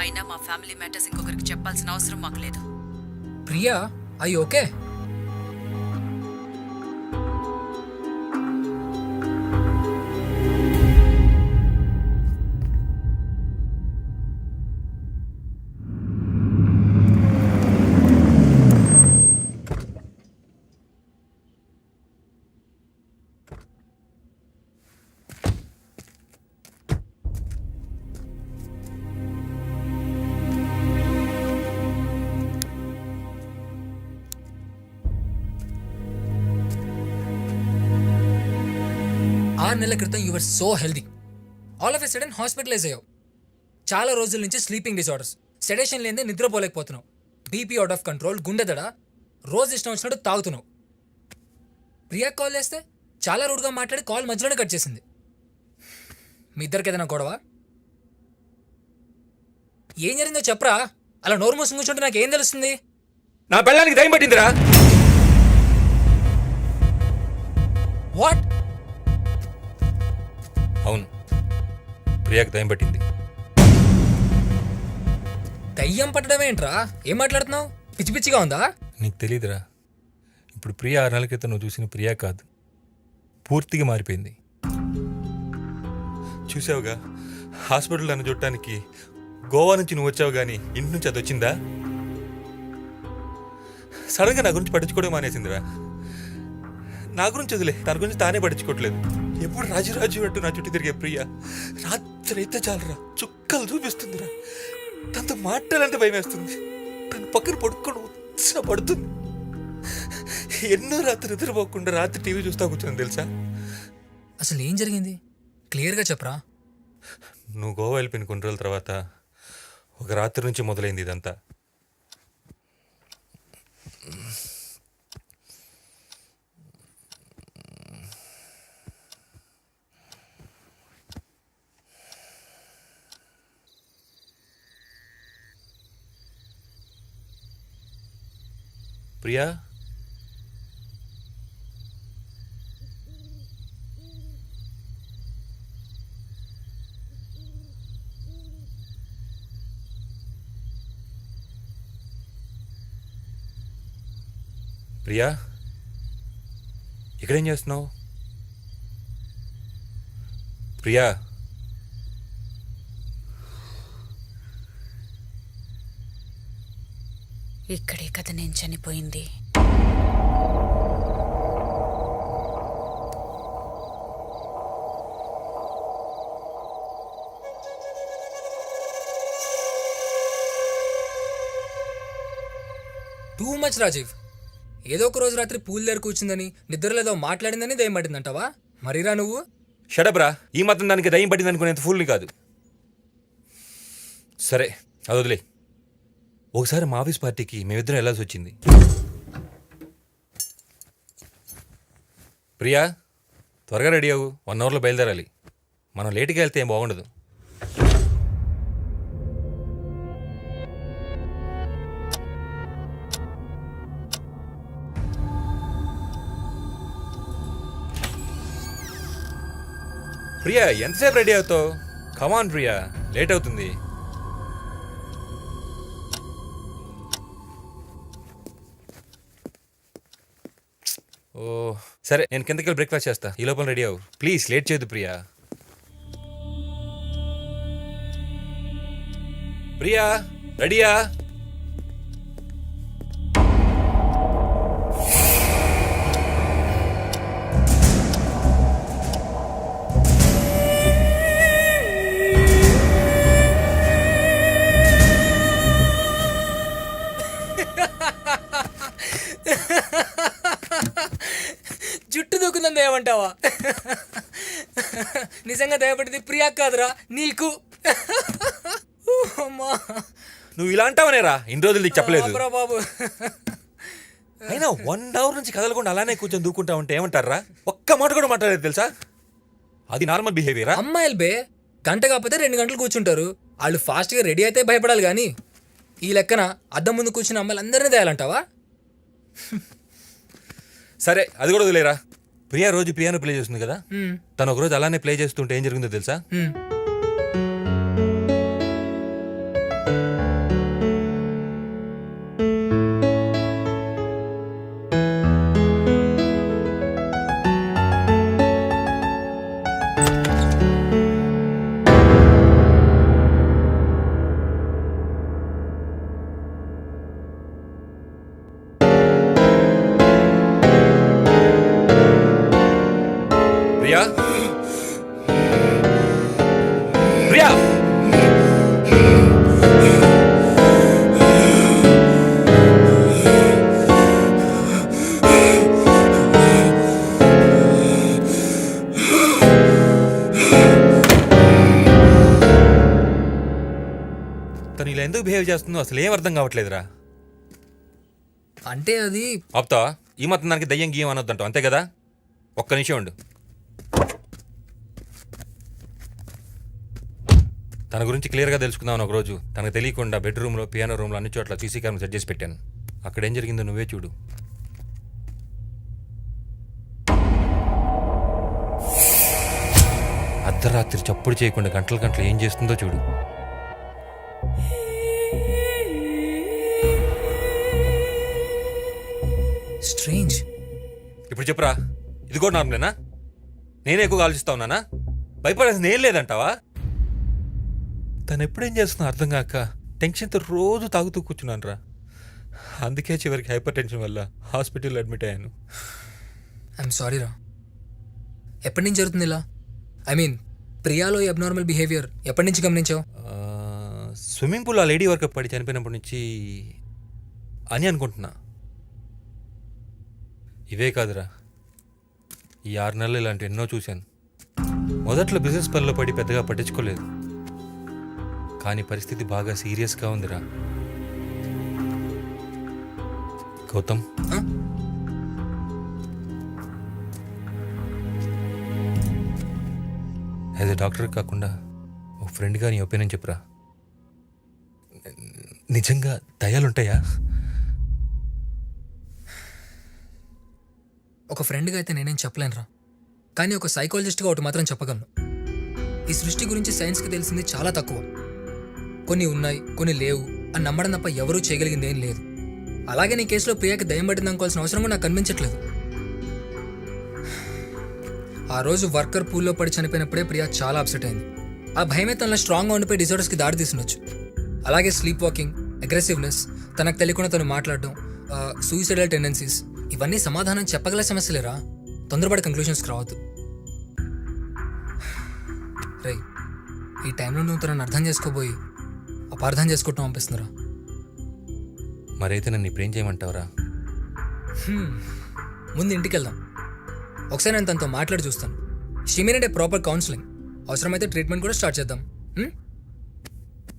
అయినా మా ఫ్యామిలీ మ్యాటర్స్ ఇంకొకరికి చెప్పాల్సిన అవసరం మాకు లేదు. ప్రియా, అయ్యి ఓకే? ఆరు నెలల క్రితం your so healthy, all of a sudden hospitalise అయ్యావు. చాలా రోజుల నుంచి స్లీపింగ్ డిసార్డర్స్, సెడేషన్ లేదే నిద్రపోలేకపోతున్నావు, బీపీ అవుట్ ఆఫ్ కంట్రోల్, గుండెదడ, రోజు ఇష్టం వచ్చినట్టు తాగుతున్నావు. ప్రియా కాల్ చేస్తే చాలా రూడ్గా మాట్లాడి కాల్ మధ్యలోనే కట్ చేసింది. మీ ఇద్దరికి ఏదైనా గొడవ? ఏం జరిగిందో చెప్పరా? అలా నోరు మూసుకుని కూర్చుంటే నాకేం తెలుస్తుంది? నా పెళ్ళానికి దయ్యం పట్టిందిరా. వాట్? అవును, ప్రియాకి దయ్యం పట్టింది. దయ్యం పట్టడం ఏంట్రా? ఏం మాట్లాడుతున్నావు? పిచ్చి పిచ్చిగా ఉందా? నీకు తెలీదురా, ఇప్పుడు ప్రియా 6 నెలల క్రితం నువ్వు చూసిన ప్రియా కాదు, పూర్తిగా మారిపోయింది. చూసావుగా, హాస్పిటల్ నన్ను చూడటానికి గోవా నుంచి నువ్వు వచ్చావు కానీ ఇంటి నుంచి అది వచ్చిందా? సడన్గా నా గురించి పట్టించుకోవడం మానేసిందిరా. నా గురించి వదిలే, తన గురించి తానే పట్టించుకోవట్లేదు. ఎప్పుడు రాజు రాజు అంటూ నా చుట్టూ తిరిగే ప్రియా రాత్రి అయితే చాలరా చుక్కలు చూపిస్తుందిరా. తనతో మాట్లాడాలంటే భయం వేస్తుంది. తన పక్కన పడుకొని ఉత్స పడుతుంది. ఎన్నో రాత్రి నిద్రపోకుండా రాత్రి టీవీ చూస్తా కూర్చొని తెలుసా. అసలు ఏం జరిగింది? క్లియర్గా చెప్పరా. నువ్వు గోవా వెళ్ళిపోయిన కొన్ని రోజుల తర్వాత ఒక రాత్రి నుంచి మొదలైంది ఇదంతా. ప్రియా, ప్రియా ఇక్కడేం చేస్తున్నావు? ప్రియా ఇక్కడే కదా నేను చనిపోయింది. Too much Rajiv. ఏదో ఒక రోజు రాత్రి పూల్ దగ్గర కూర్చుందని నిద్రలేదో మాట్లాడిందని దయ్యం పట్టిందంటావా? మరిరా నువ్వు షడబ్రా, ఈ మాత్రం దానికి దయ్యం పట్టింది అనుకునేంత ఫుల్ని కాదు. సరే అది వదిలే. ఒకసారి మా ఆఫీస్ పార్టీకి మేమిద్దరం వెళ్ళాల్సి వచ్చింది. ప్రియా త్వరగా రెడీ అవ్వు, 1 అవర్లో బయలుదేరాలి. మనం లేట్గా వెళ్తే ఏం బాగుండదు. ప్రియా ఎంతసేపు రెడీ అవుతావు? కమాన్ ప్రియా, లేట్ అవుతుంది. ఓ సరే, నేను కిందకి వెళ్ళి బ్రేక్ఫాస్ట్ చేస్తా. ఈ లోపల రెడీ అవ్వు ప్లీజ్, లేట్ చేయొద్దు ప్రియా. ప్రియా రెడీయా? జుట్టు దూకుందని దయమంటావా? నిజంగా దయపడింది ప్రియా కాదురా, నీకు. అమ్మా నువ్వు ఇలా అంటావనేరా, ఇన్ని రోజులు నీకు చెప్పలేదు. ఆపరా బాబు. అయినా 1 అవర్ నుంచి కదలకుండా అలానే కూర్చొని దూకుంటా ఉంటే ఏమంటారా? ఒక్క మాట కూడా మాట్లాడలేదు తెలుసా? అది నార్మల్ బిహేవియరా? అమ్మాయిలు బే గంట కాకపోతే 2 గంటలు కూర్చుంటారు. వాళ్ళు ఫాస్ట్గా రెడీ అయితే భయపడాలి కానీ ఈ లెక్కన అద్దం ముందు కూర్చున్న అమ్మాయిలు అందరినీ దయాలంటావా? సరే అది కూడా వదిలేరా. ప్రియా రోజు పియానో ప్లే చేస్తుంది కదా, హ్మ్. తను ఒకరోజు అలానే ప్లే చేస్తుంటే ఏం జరిగిందో తెలుసా? హ్మ్. ప్రియా ప్రియా తను ఇలా ఎందుకు బిహేవ్ చేస్తుందో అసలు ఏం అర్థం కావట్లేదురా. అంటే అది ఆపుతావా? ఈ మాత్రం దానికి దయ్యం గీయం అనొద్దంటావు అంతే కదా? ఒక్క నిమిషం ఉండు. తన గురించి క్లియర్గా తెలుసుకుందామని ఒకరోజు తనకు తెలియకుండా బెడ్రూమ్లో, పియానో రూమ్లో అన్ని చోట్ల సీసీ కెమెరా సెట్ చేసి పెట్టాను. అక్కడ ఏం జరిగిందో నువ్వే చూడు. అర్ధరాత్రి చప్పుడు చేయకుండా గంటల గంటలు ఏం చేస్తుందో చూడు. స్ట్రేంజ్. ఇప్పుడు చెప్పురా, ఇది కూడా నార్మలేనా? నేనే ఎక్కువగా ఆలోచిస్తా ఉన్నానా? భయపడాల్సింది ఏం లేదంటావా? తను ఎప్పుడేం చేస్తున్నా అర్థం కాక టెన్షన్తో రోజు తాగుతూ కూర్చున్నాను రా. అందుకే చివరికి హైపర్ టెన్షన్ వల్ల హాస్పిటల్లో అడ్మిట్ అయ్యాను. ఐఎమ్ సారీ రా. ఎప్పటి నుంచి జరుగుతుంది ఇలా? ఐ మీన్ ప్రియాలో అబ్నార్మల్ బిహేవియర్ ఎప్పటి నుంచి గమనించావు? స్విమ్మింగ్ పూల్ ఆ లేడీ వర్కప్ పడి చనిపోయినప్పటి నుంచి అని అనుకుంటున్నా. ఇవే కాదురా, ఈ 6 నెలలు ఇలాంటి ఎన్నో చూశాను. మొదట్లో బిజినెస్ పనిలో పడి పెద్దగా పట్టించుకోలేదు, కానీ పరిస్థితి బాగా సీరియస్గా ఉందిరా. గౌతమ్, ఆ? యాజ్ ఎ డాక్టర్ కాకుండా ఒక ఫ్రెండ్గా నీ ఒపీనియన్ చెప్పురా. నిజంగా దయాలుంటాయా? ఒక ఫ్రెండ్గా అయితే నేనేం చెప్పలేనురా, కానీ ఒక సైకాలజిస్ట్గా ఒకటి మాత్రం చెప్పగలను. ఈ సృష్టి గురించి సైన్స్కి తెలిసింది చాలా తక్కువ. కొన్ని ఉన్నాయి, కొన్ని లేవు అని నమ్మడం తప్ప ఎవరూ చేయగలిగింది ఏం లేదు. అలాగే నీ కేసులో ప్రియాకి దయ్యం పట్టింది అనుకోవాల్సిన అవసరం కూడా నాకు కనిపించట్లేదు. ఆ రోజు వర్కర్ పూల్లో పడి చనిపోయినప్పుడే ప్రియా చాలా అప్సెట్ అయింది. ఆ భయమే తనలో స్ట్రాంగ్గా ఉండిపోయి డిజార్డర్స్కి దారి తీసినొచ్చు. అలాగే స్లీప్ వాకింగ్, అగ్రెసివ్నెస్, తనకు తెలియకుండా తను మాట్లాడడం, సూయిసైడల్ టెండెన్సీస్, ఇవన్నీ సమాధానం చెప్పగల సమస్యలేరా. తొందరపడి కంక్లూషన్స్కి రావద్దు. రే, ఈ టైంలో నువ్వు తనని అర్థం చేసుకోబోయి అపార్థం చేసుకోవటం అనిపిస్తుందిరా. మరైతే నన్ను ఇప్పుడు ఏం చేయమంటావురా? ముందు ఇంటికి వెళ్దాం. ఒకసారి నేను తనతో మాట్లాడి చూస్తాను. She need a proper counselling. అవసరమైతే ట్రీట్మెంట్ కూడా స్టార్ట్ చేద్దాం.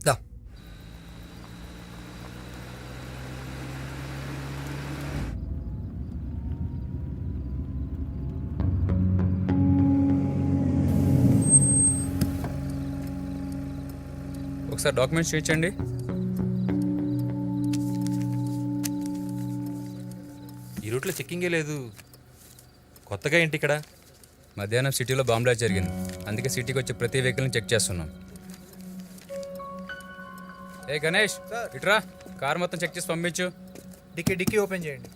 దా. ఒకసారి డాక్యుమెంట్స్ చూపించండి. ఈ రూట్లో చెక్కింగే లేదు. కొత్తగా ఏంటి ఇక్కడ? మధ్యాహ్నం సిటీలో బాంబ్ బ్లాస్ట్ జరిగింది, అందుకే సిటీకి వచ్చే ప్రతి వెహికల్ని చెక్ చేస్తున్నాం. ఏ గణేష్, ఇట్రా, కార్ మొత్తం చెక్ చేసి పంపించు. డిక్కీ ఓపెన్ చేయండి.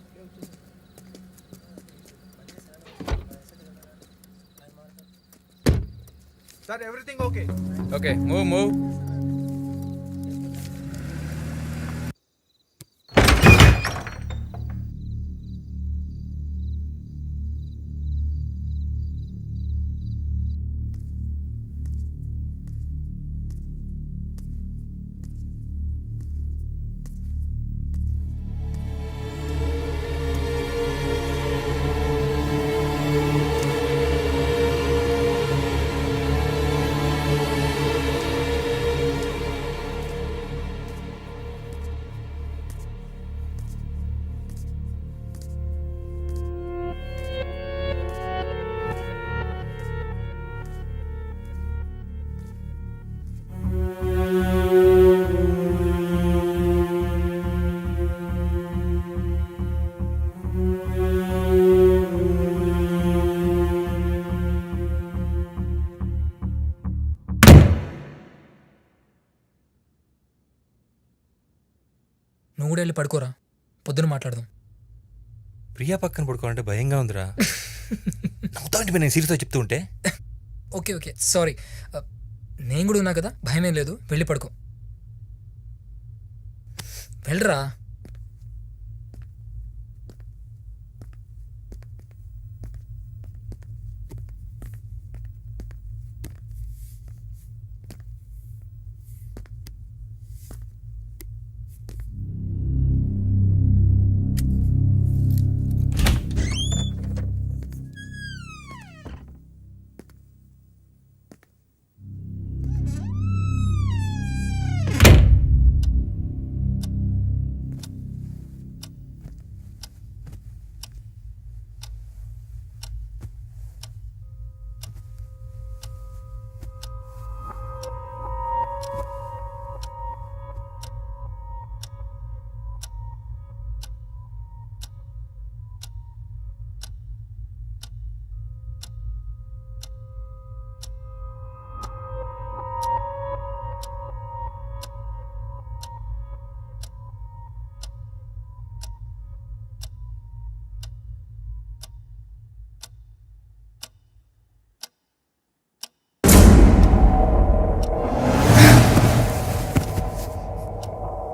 Sir everything okay. Okay, move. నువ్వు కూడా వెళ్ళి పడుకోరా, పొద్దున మాట్లాడదాం. ప్రియా పక్కన పడుకోవాలంటే భయంగా ఉందిరా. నవ్వుతాంటి నేను సీరియస్గా చెప్తూ ఉంటే. Okay sorry. నేను కూడా ఉన్నా కదా, భయమేం లేదు. వెళ్ళి పడుకో. వెళ్ళరా.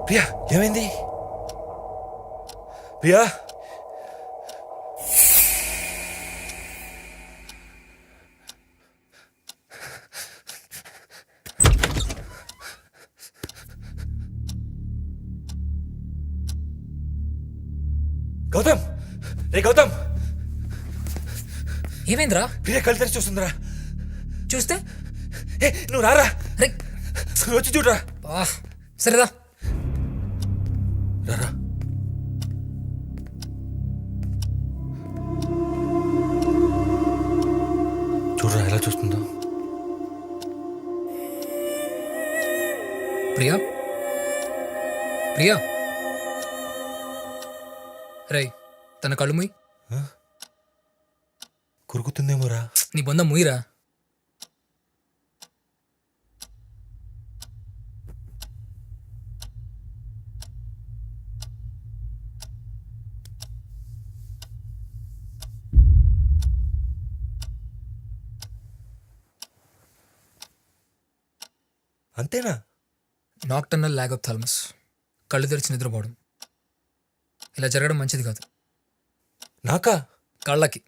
ప్రియా, ఏమైంది? ప్రియా, గౌతమ్, రే గౌతమ్, ఏమైందిరా? ప్రియా కళ్ళు తెరిచి చూస్తుందిరా. చూస్తే నువ్వు రారా, రే వచ్చి చూడరా. సరేదా. రారా. చూడరా ఎలా చూస్తుందో. ప్రియా రై, తన కళ్ళు ముయ్. కురుకుతుందేమోరా. నీ బొంద ముయ్యరా. అంతేనా? నాక్టర్నల్ ల్యాగ్ ఆఫ్ థాలమస్, కళ్ళు తెరిచి నిద్రపోవడం. ఇలా జరగడం మంచిది కాదు. నాకా? కళ్ళకి.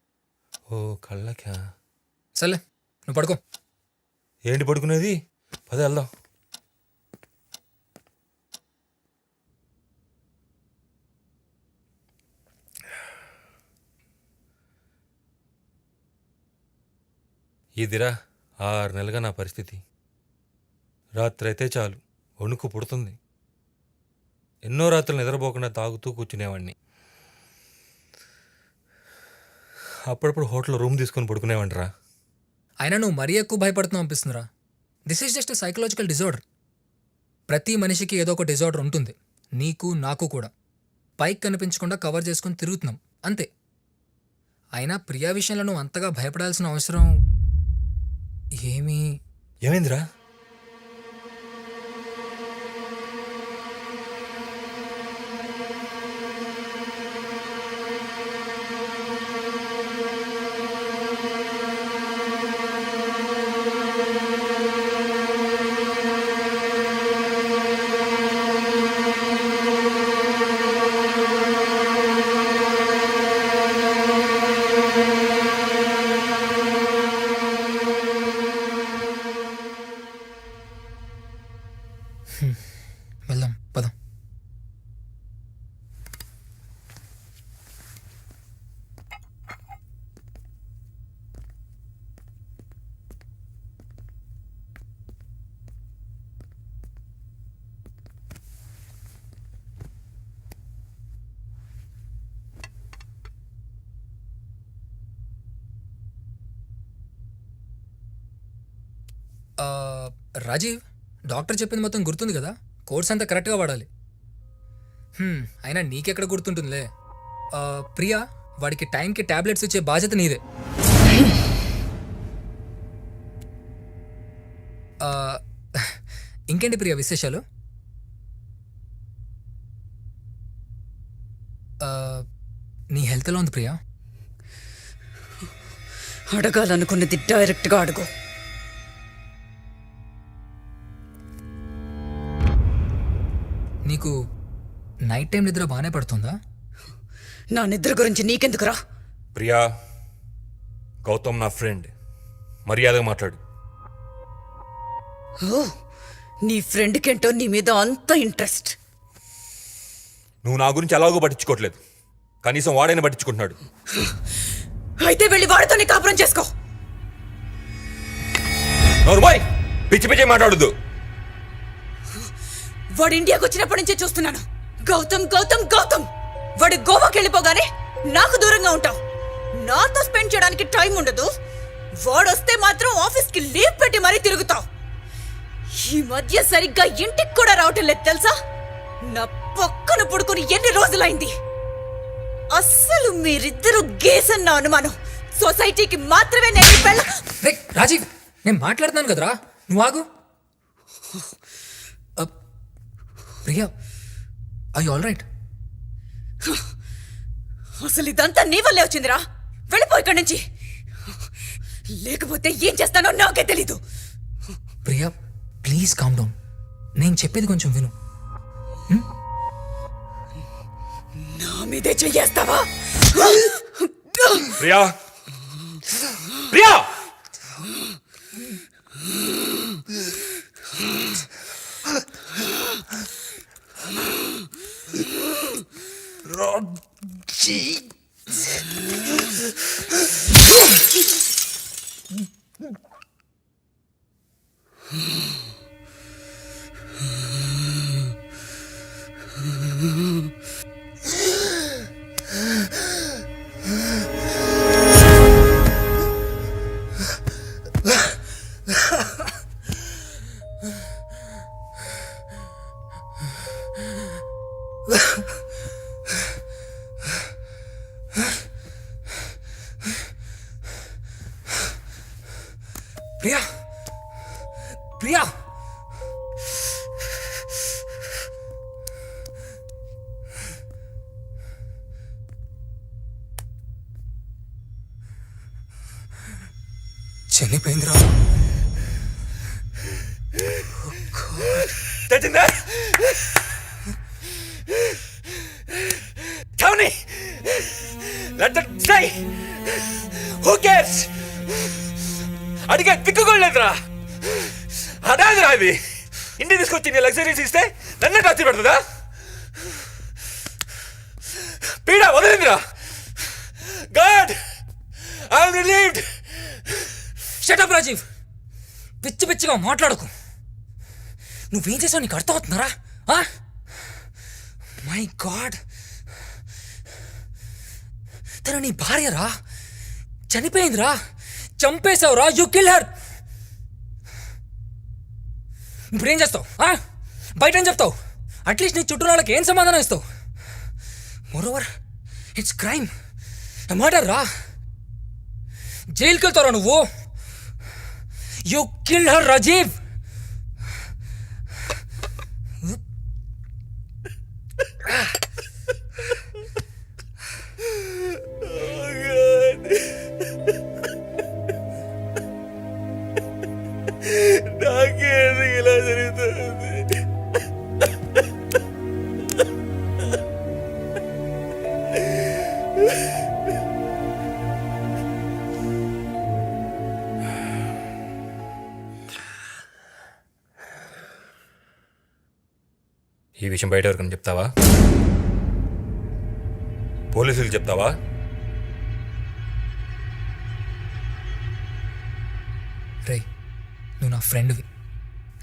ఓ కళ్ళకా? సర్లే నువ్వు పడుకో. ఏంటి పడుకునేది? పద వెళ్దాం. ఇదిరా 6 నెలలుగా నా పరిస్థితి. రాత్రి అయితే చాలు వణుకు పుడుతుంది. ఎన్నో రాత్రులు నిద్రపోకుండా తాగుతూ కూర్చునేవాడిని. అప్పుడప్పుడు హోటల్లో రూమ్ తీసుకొని పడుకునేవాడిరా. అయినా నువ్వు మరీ ఎక్కువ భయపడుతున్నావు అనిపిస్తుందిరా. This is just psychological disorder. ప్రతి మనిషికి ఏదో ఒక డిజార్డర్ ఉంటుంది, నీకు నాకు కూడా. పైకి కనిపించకుండా కవర్ చేసుకుని తిరుగుతున్నాం అంతే. అయినా ప్రియా విషయంలో నువ్వు అంతగా భయపడాల్సిన అవసరం ఏమీ. ఏమైందిరా? వెళ్దాం పదం. రాజీవ్, డాక్టర్ చెప్పింది మొత్తం గుర్తుంది కదా? కోర్స్ అంతా కరెక్ట్గా వాడాలి. అయినా నీకెక్కడ గుర్తుంటుందిలే. ప్రియా, వాడికి టైంకి టాబ్లెట్స్ ఇచ్చే బాధ్యత నీదే. ఇంకేంటి ప్రియా విశేషాలు? నీ హెల్త్ ఎలా ఉంది ప్రియా? అడగాలనుకున్నది డైరెక్ట్గా అడుగు. నీకు నైట్ టైం నిద్ర బాగానే పడుతుందా? నా నిద్ర గురించి నీకెందుకురా? ప్రియా, గౌతమ్ నా ఫ్రెండ్, మర్యాదగా మాట్లాడు. ఓ, నీ ఫ్రెండ్కేంటో నీ మీద అంత ఇంట్రెస్ట్. నువ్వు నా గురించి ఎలాగో పట్టించుకోవట్లేదు, కనీసం వాడైనా పట్టించుకుంటున్నాడు. అయితే వెళ్ళి వాడితోనే కాపురం చేసుకో. నోర్మోయ్, పిచ్చి పిచ్చి మాట్లాడద్దు. వాడు ఇండియాకి వచ్చినప్పటి నుంచే చూస్తున్నాను. గౌతమ్ గౌతమ్ గౌతమ్. వాడు గోవాకి వెళ్ళిపోగానే నాకు దూరంగా ఉంటావు. నాతో స్పెండ్ చేయడానికి టైం ఉండదు. వాడొస్తే మాత్రం ఆఫీస్కి లీవ్ పెట్టి మరీ తిరుగుతావు. ఈ మధ్య సరిగ్గా ఇంటికి కూడా రావటం లేదు తెలుసా? నా పక్కన పడుకొని ఎన్ని రోజులైంది. అస్సలు మీరిద్దరూ గేసన్న అనుమానం. సొసైటీకి మాత్రమే నేను రాజీవ్, నేను మాట్లాడుతున్నాను కదరా, నువ్వు ఆగు. Priya, I all right? అసలు ఇదంతా నీ వల్లే వచ్చిందిరా. వెళ్ళిపో ఇక్కడి నుంచి, లేకపోతే ఏం చేస్తానో నాకే తెలీదు. Priya please calm down. నేను చెప్పేది కొంచెం విను. నా మీదే చెయ్యేస్తావా? Priya, Priya, Priya, Priya. చనిపోయిందిరా. తెచ్చిందా? Tony! Let that stay! Who cares? అడిగే తిక్కుకోలేదురా. అదాదిరా ఇది. ఇంటికి తీసుకొచ్చి నీ లగ్జరీస్ ఇస్తే నన్నే టచ్ పెడుతుందా? పీడ వదిలిందిరా. God, I'm relieved. Shut up Rajiv, పిచ్చి పిచ్చిగా మాట్లాడకు. నువ్వేం చేసావు నీకు అర్థమవుతున్నారా? మై గాడ్, తను నీ భార్యరా, చనిపోయిందిరా, చంపేశావురా. You kill her. ఇప్పుడు ఏం చేస్తావు? బయట ఏం చెప్తావు? అట్లీస్ట్ నీ చుట్టూ వాళ్ళకి ఏం సమాధానం ఇస్తావు? మోరోవర్ ఇట్స్ క్రైమ్, మర్డర్ రా. జైలుకి వెళ్తావురా నువ్వు. You kill her Rajiv. నాకేందుకు ఇలా జరుగుతుంది? ఈ విషయం బయట ఎవరికైనా చెప్తావా? పోలీసులకు చెప్తావా? రే, నువ్వు నా ఫ్రెండ్వి,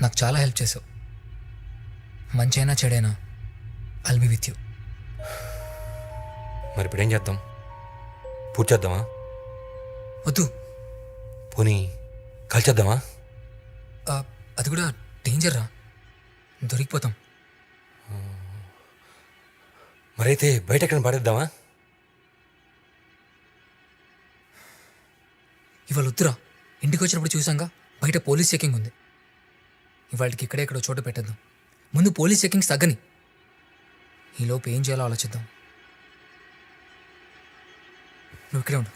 నాకు చాలా హెల్ప్ చేసావు. మంచైనా చెడైనా ఐల్ బి విత్ యూ. మరి ఇప్పుడు ఏం చేద్దాం? పూర్తి చేద్దామా? వద్దు, పోనీ కాల్చేద్దామా? అది కూడా డేంజర్ రా, దొరికిపోతాం. మరైతే బయట ఎక్కడ పడేద్దామా? ఇవాళ వద్దురా, ఇంటికి వచ్చినప్పుడు చూసాంగా బయట పోలీస్ చెకింగ్ ఉంది. ఇవాళకి ఇక్కడే ఎక్కడో చోట పెట్టేద్దాం. ముందు పోలీస్ చెకింగ్స్ తగ్గని, ఈలోపు ఏం చేయాలో ఆలోచిద్దాం. నువ్వు ఇక్కడే ఉండు.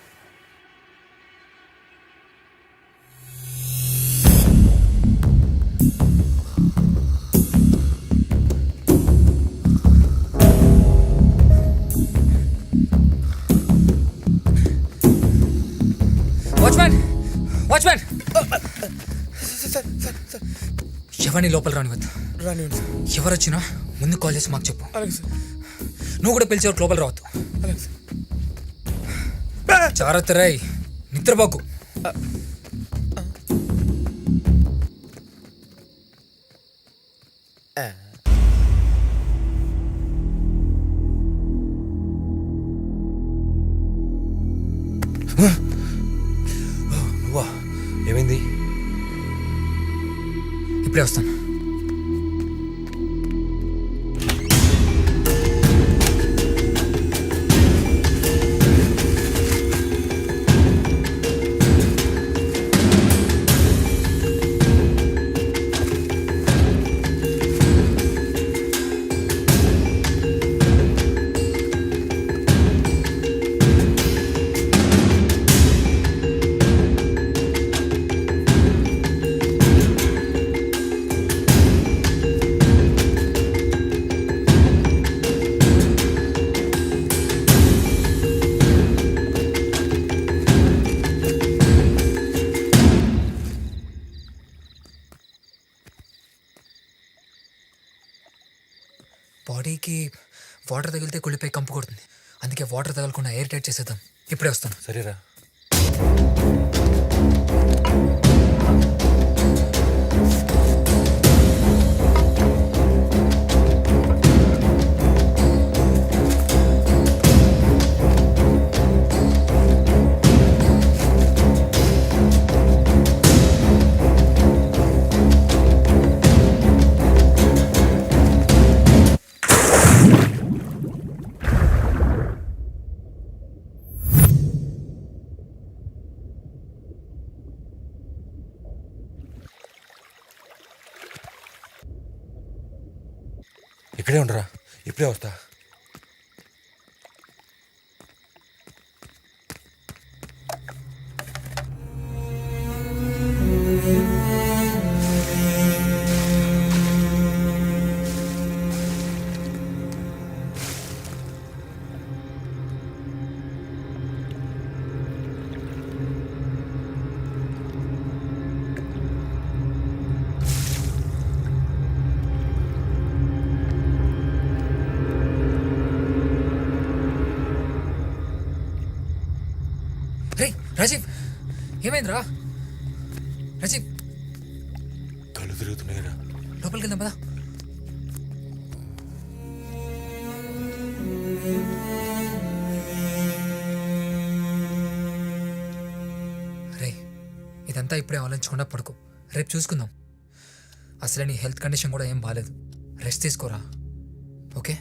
వాచ్మ్యాన్, వాచ్మ్యాన్, ఎవరిని లోపల రానివద్దు. రానివ్వండి సార్. ఎవరు వచ్చినా ముందు కాల్ చేసి మాకు చెప్పు. అలాగే సార్. నువ్వు కూడా పిలిచి ఎవరికి లోపల రావద్దు. అలాగే సార్. జాగ్రత్త రాయ్, నిద్రపోకు. నువ్వా? ఏమైంది? ఇప్పుడే వస్తాను. బాడీకి వాటర్ తగిలితే కుళ్ళిపోయి కంపు కొడుతుంది. అందుకే వాటర్ తగలకుండా ఎయిర్ టైట్ చేసేద్దాం. ఇప్పుడే వస్తాను. సరేరా. ఇక్కడే ఉండరా, ఇప్పుడే వస్తా. రాజీవ్ ఏమైందిరా? రాజీవ్ కళ్ళు తిరుగుతున్నాయిరా. లోపలికి వెళ్దాం పదా. రే ఇదంతా ఇప్పుడే ఆలోచించకుండా పడుకో, రేపు చూసుకుందాం. అసలే నీ హెల్త్ కండిషన్ కూడా ఏం బాగాలేదు, రెస్ట్ తీసుకోరా. ఓకే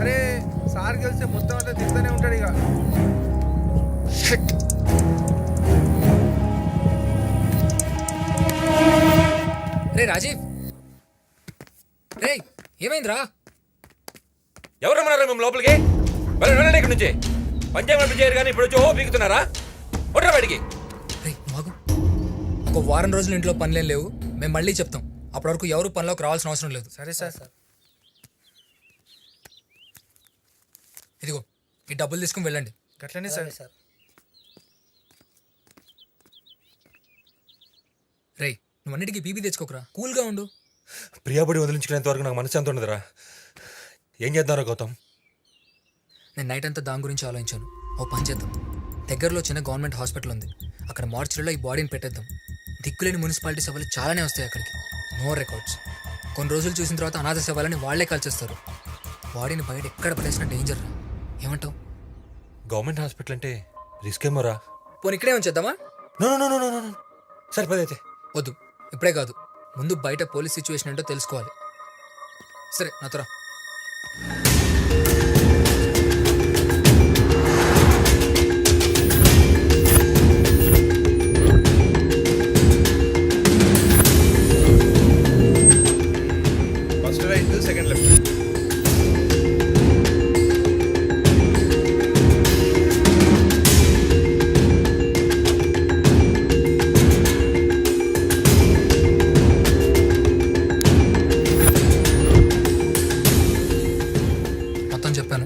అరే సార్ కలిస్తే మొత్తం అంతా తిరుగుతూనే ఉంటాడు ఇక. రే రాజీవ్, రే ఏమైందిరా? ఎవరు రమ్మన్నారా మేము లోపలికి? వెళ్ళండి ఇక్కడ నుంచి. పంచాయతీ చేయరు కానీ ఇప్పుడు వచ్చి ఓ పీకుతున్నారా? ఒట్రా బయటికి. రే మాకు ఒక వారం రోజులు ఇంట్లో పనులేం లేవు, మేము మళ్ళీ చెప్తాం. అప్పటి వరకు ఎవరు పనిలోకి రావాల్సిన అవసరం లేదు. సరే సార్. ఇదిగో ఈ డబ్బులు తీసుకుని వెళ్ళండి. గట్లనే సార్. రే నువ్వు అన్నిటికీ బీబీ తెచ్చుకోకరా, కూల్గా ఉండు. ప్రియాబడి వదిలించుకునేంత వరకు నాకు మనసు ఎంత ఉండదురా. ఏం చేద్దాంరా గౌతమ్? నేను నైట్ అంతా దాని గురించి ఆలోచించాను. ఓ పని చేద్దాం, దగ్గరలో చిన్న గవర్నమెంట్ హాస్పిటల్ ఉంది, అక్కడ మార్చిలో ఈ బాడీని పెట్టేద్దాం. దిక్కులేని మున్సిపాలిటీ సేవలు చాలానే వస్తాయి అక్కడికి, నో రికార్డ్స్. కొన్ని రోజులు చూసిన తర్వాత అనాథ సేవలని వాళ్లే కాల్చేస్తారు. బాడీని బయట ఎక్కడ పడేసిన డేంజర్ రా. ఏమంటావు? గవర్నమెంట్ హాస్పిటల్ అంటే రిస్క్ ఏమోరా. పోనీ ఇక్కడే ఉంచేద్దామా? నో సరిపోదైతే. వద్దు, ఇప్పుడే కాదు, ముందు బయట పోలీస్ సిచ్యువేషన్ ఏంటో తెలుసుకోవాలి. సరే నాతో రా. First right, second left. మొత్తం చెప్పాను,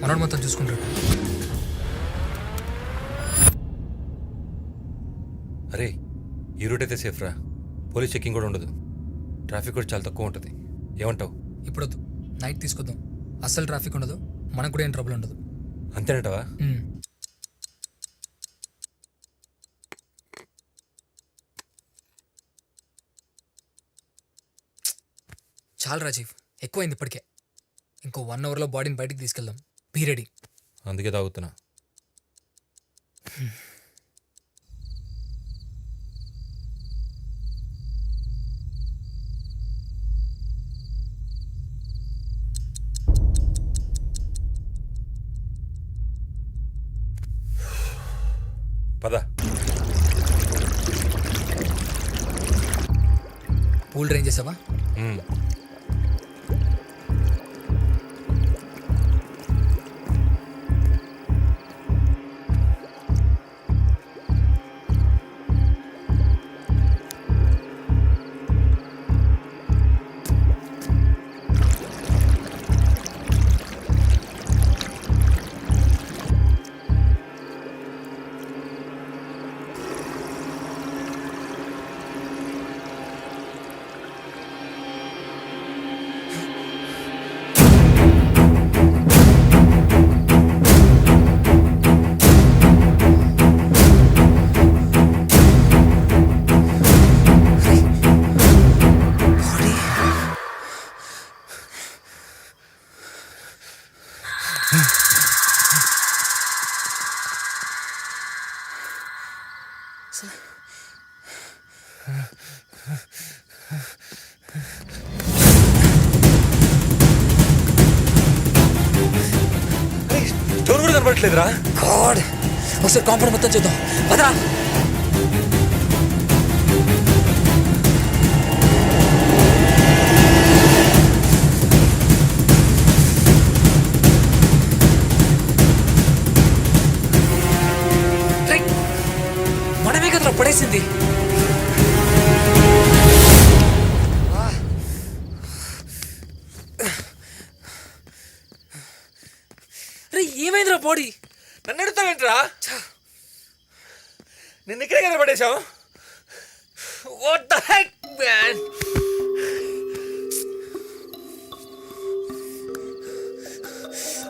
మనోడు మొత్తం చూసుకుంటాడు. అరే ఈ రూట్ అయితే సేఫ్ రా, పోలీస్ చెకింగ్ కూడా ఉండదు, ట్రాఫిక్ కూడా చాలా తక్కువ ఉంటుంది. ఏమంటావు? ఇప్పుడు వద్దు, నైట్ తీసుకొద్దాం. అస్సలు ట్రాఫిక్ ఉండదు, మనకు కూడా ఏం ట్రబుల్ ఉండదు. అంతేనంటావా? చాలు రాజీవ్, ఎక్కువైంది ఇప్పటికే. ఇంకో 1 అవర్లో బాడీని బయటికి తీసుకెళ్దాం. Be ready. అందుకే తాగుతున్నా. పద. పూల్ డ్రైన్ చేసావా? స్టోన్ కూడా కనపడట్లేదురా. గాడ్, ఒకసారి కాంపౌండ్ మొత్తం చూద్దాం పదా. మనమే కదరా పడేసింది. ఏమైందిరా బాడీ? నన్ను ఎడుతావేంట్రా? నిన్ను ఇక్కడే కదా పడేశావు. What the heck man.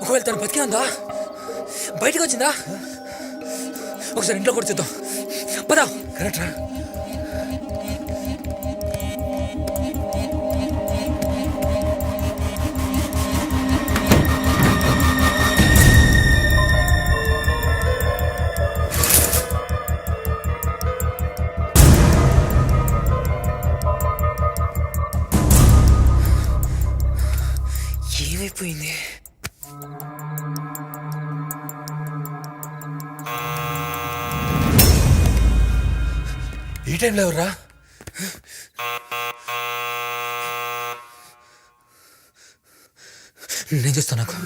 ఒకవేళ తను బతికే ఉందా, బయటకు వచ్చిందా, ఒకసారి ఇంట్లో కూడా చూద్దాం పదా. కరెక్ట్ రా. ఏమైపోయింది? ఈ టైంలో ఎవర్రా? నేను చూస్తా. నాకు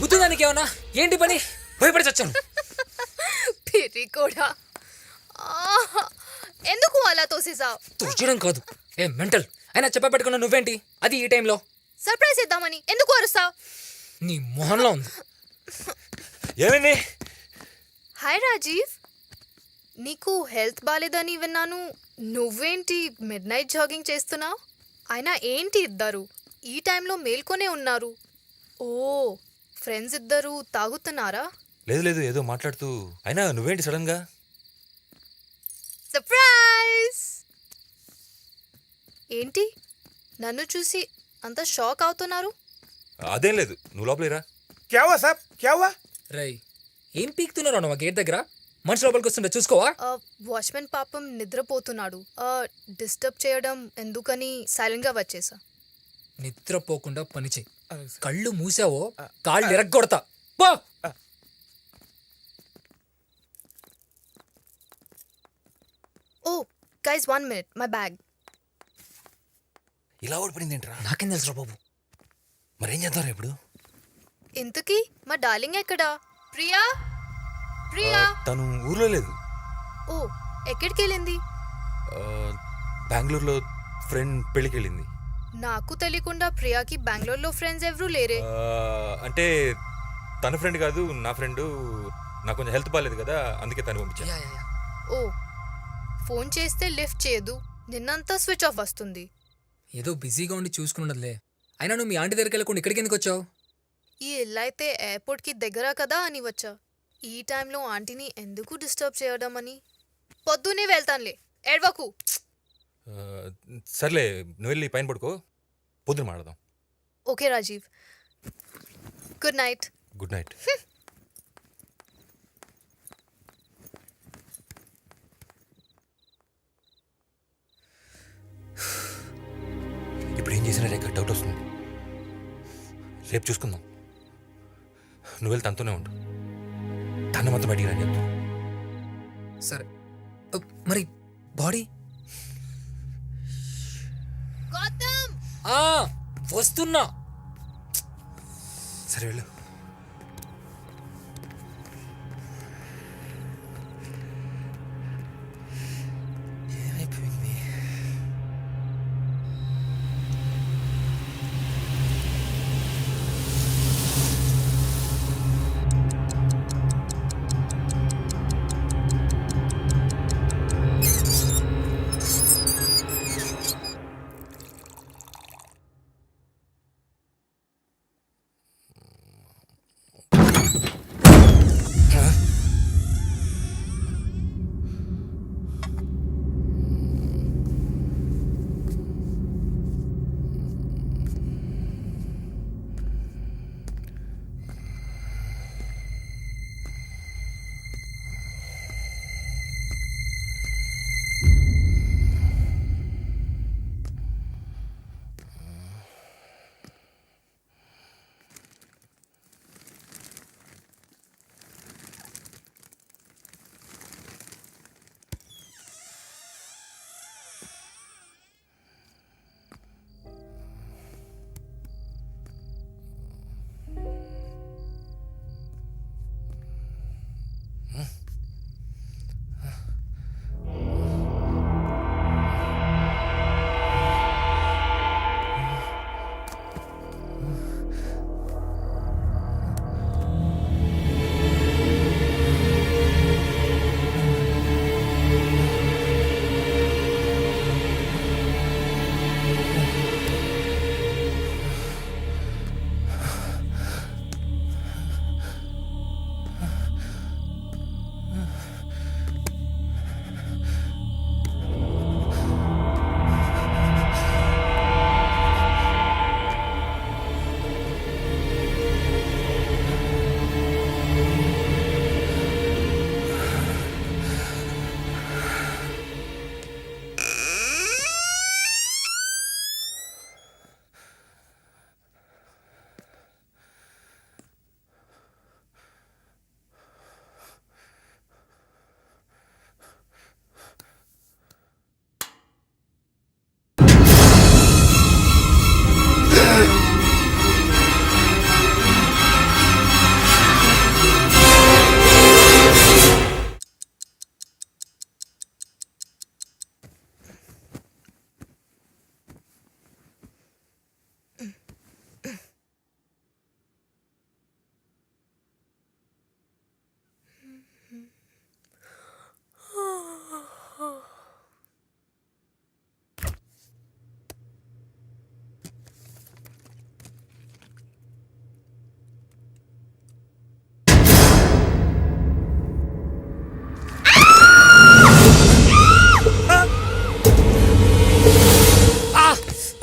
బుద్ధిదానికి ఏమన్నా ఏంటి పని? భయపడి చచ్చాను. పిరి కూడా ఎందుకు అలా తోసేసావు? తుచ్చడం కాదు, ఏ మెంటల్ అయినా చెప్పబెట్టుకున్నా నువ్వేంటి అది ఈ టైంలో? సర్ప్రైజ్ ఇద్దామని ఎందుకు అరుస్తావు? నీ మొహంలో ఉంది. ఏమైంది? హాయ్ రాజీవ్, నీకు హెల్త్ బాలేదని విన్నాను. నువ్వేంటి మిడ్ నైట్ జాగింగ్ చేస్తున్నావు? అయినా ఏంటి ఇద్దరు ఈ టైంలో మేల్కొనే ఉన్నారు? ఓ, ఫ్రెండ్స్ ఇద్దరు తాగుతున్నారా? లేదు లేదు, ఏదో మాట్లాడుతూ. అయినా నువ్వేంటి సడన్ గా? సర్ప్రైజ్! ఏంటి నన్ను చూసి అంత షాక్ అవుతున్నారు? అదేం లేదు, నువ్వు లోపలేరా. క్యావా సాబ్ క్యావా? రై, ఏం పీకుతున్నారా నువ్వు గేట్ దగ్గర? మనిషి లోపలికి వస్తుంటే చూసుకోవా? వాచ్మెన్ పాపం నిద్రపోతున్నాడు. డిస్టర్బ్ చేయడం ఎందుకని సైలెంట్గా వచ్చేసా. నిద్రపోకుండా పని చెయ్యి. కళ్ళు మూసావో కాళ్ళు ఎరగొడతా. పో. ఓ గైస్, 1 minute, మై బ్యాగ్. ఇలా ఓడిపోయింది ఏంట్రా? నాకేం తెలుసురా బాబు. మరేం చేద్దారా ఇప్పుడు? ఇంతకీ మా డార్లింగ్ ఎక్కడా? ప్రియా, ప్రియా. తను ఊర్లో లేదు. ఓ, ఎక్కడికి వెళ్ళింది? బెంగళూరులో ఫ్రెండ్ పెళ్ళికి వెళ్ళింది. నాకు తెలియకుండా ప్రియాకి బెంగళూరులో ఫ్రెండ్స్ ఎవరూ లేరే. అంటే తన ఫ్రెండ్ కాదు, నా ఫ్రెండ్. నాకు కొంచెం హెల్త్ బాగాలేదు కదా, అందుకే తను పంపించాను. ఓ, ఫోన్ చేస్తే లిఫ్ట్ చేయదు, నిన్నంతా స్విచ్ ఆఫ్ వస్తుంది. ఏదో బిజీగా ఉండి చూసుకున్నట్లే. అయినా నువ్వు మీ ఆంటీ దగ్గరికి వెళ్ళకుండా ఇక్కడికి ఎందుకు వచ్చావు? ఈ ఇల్లు అయితే ఎయిర్పోర్ట్కి దగ్గర కదా అని వచ్చా. ఈ టైంలో ఆంటీని ఎందుకు డిస్టర్బ్ చేయడం అని. పొద్దునే వెళ్తానులే, ఏడ్వకు. సర్లే, నువ్వు వెళ్ళి పైన పడుకో, పొద్దున మాట్లాడదాం. Okay Rajiv, good night. Good night. ఇప్పుడు ఏం చేసినా రేఖ డౌట్ వస్తుంది. రేపు చూసుకుందాం. నువ్వు వెళ్ళి తనతోనే ఉండు, తను మొత్తం బయటికి రాని చెప్తాను. సరే, మరి బాడీ? గౌతమ్, వస్తున్నా. సరే వెళ్ళు. ఏమైపోయింది?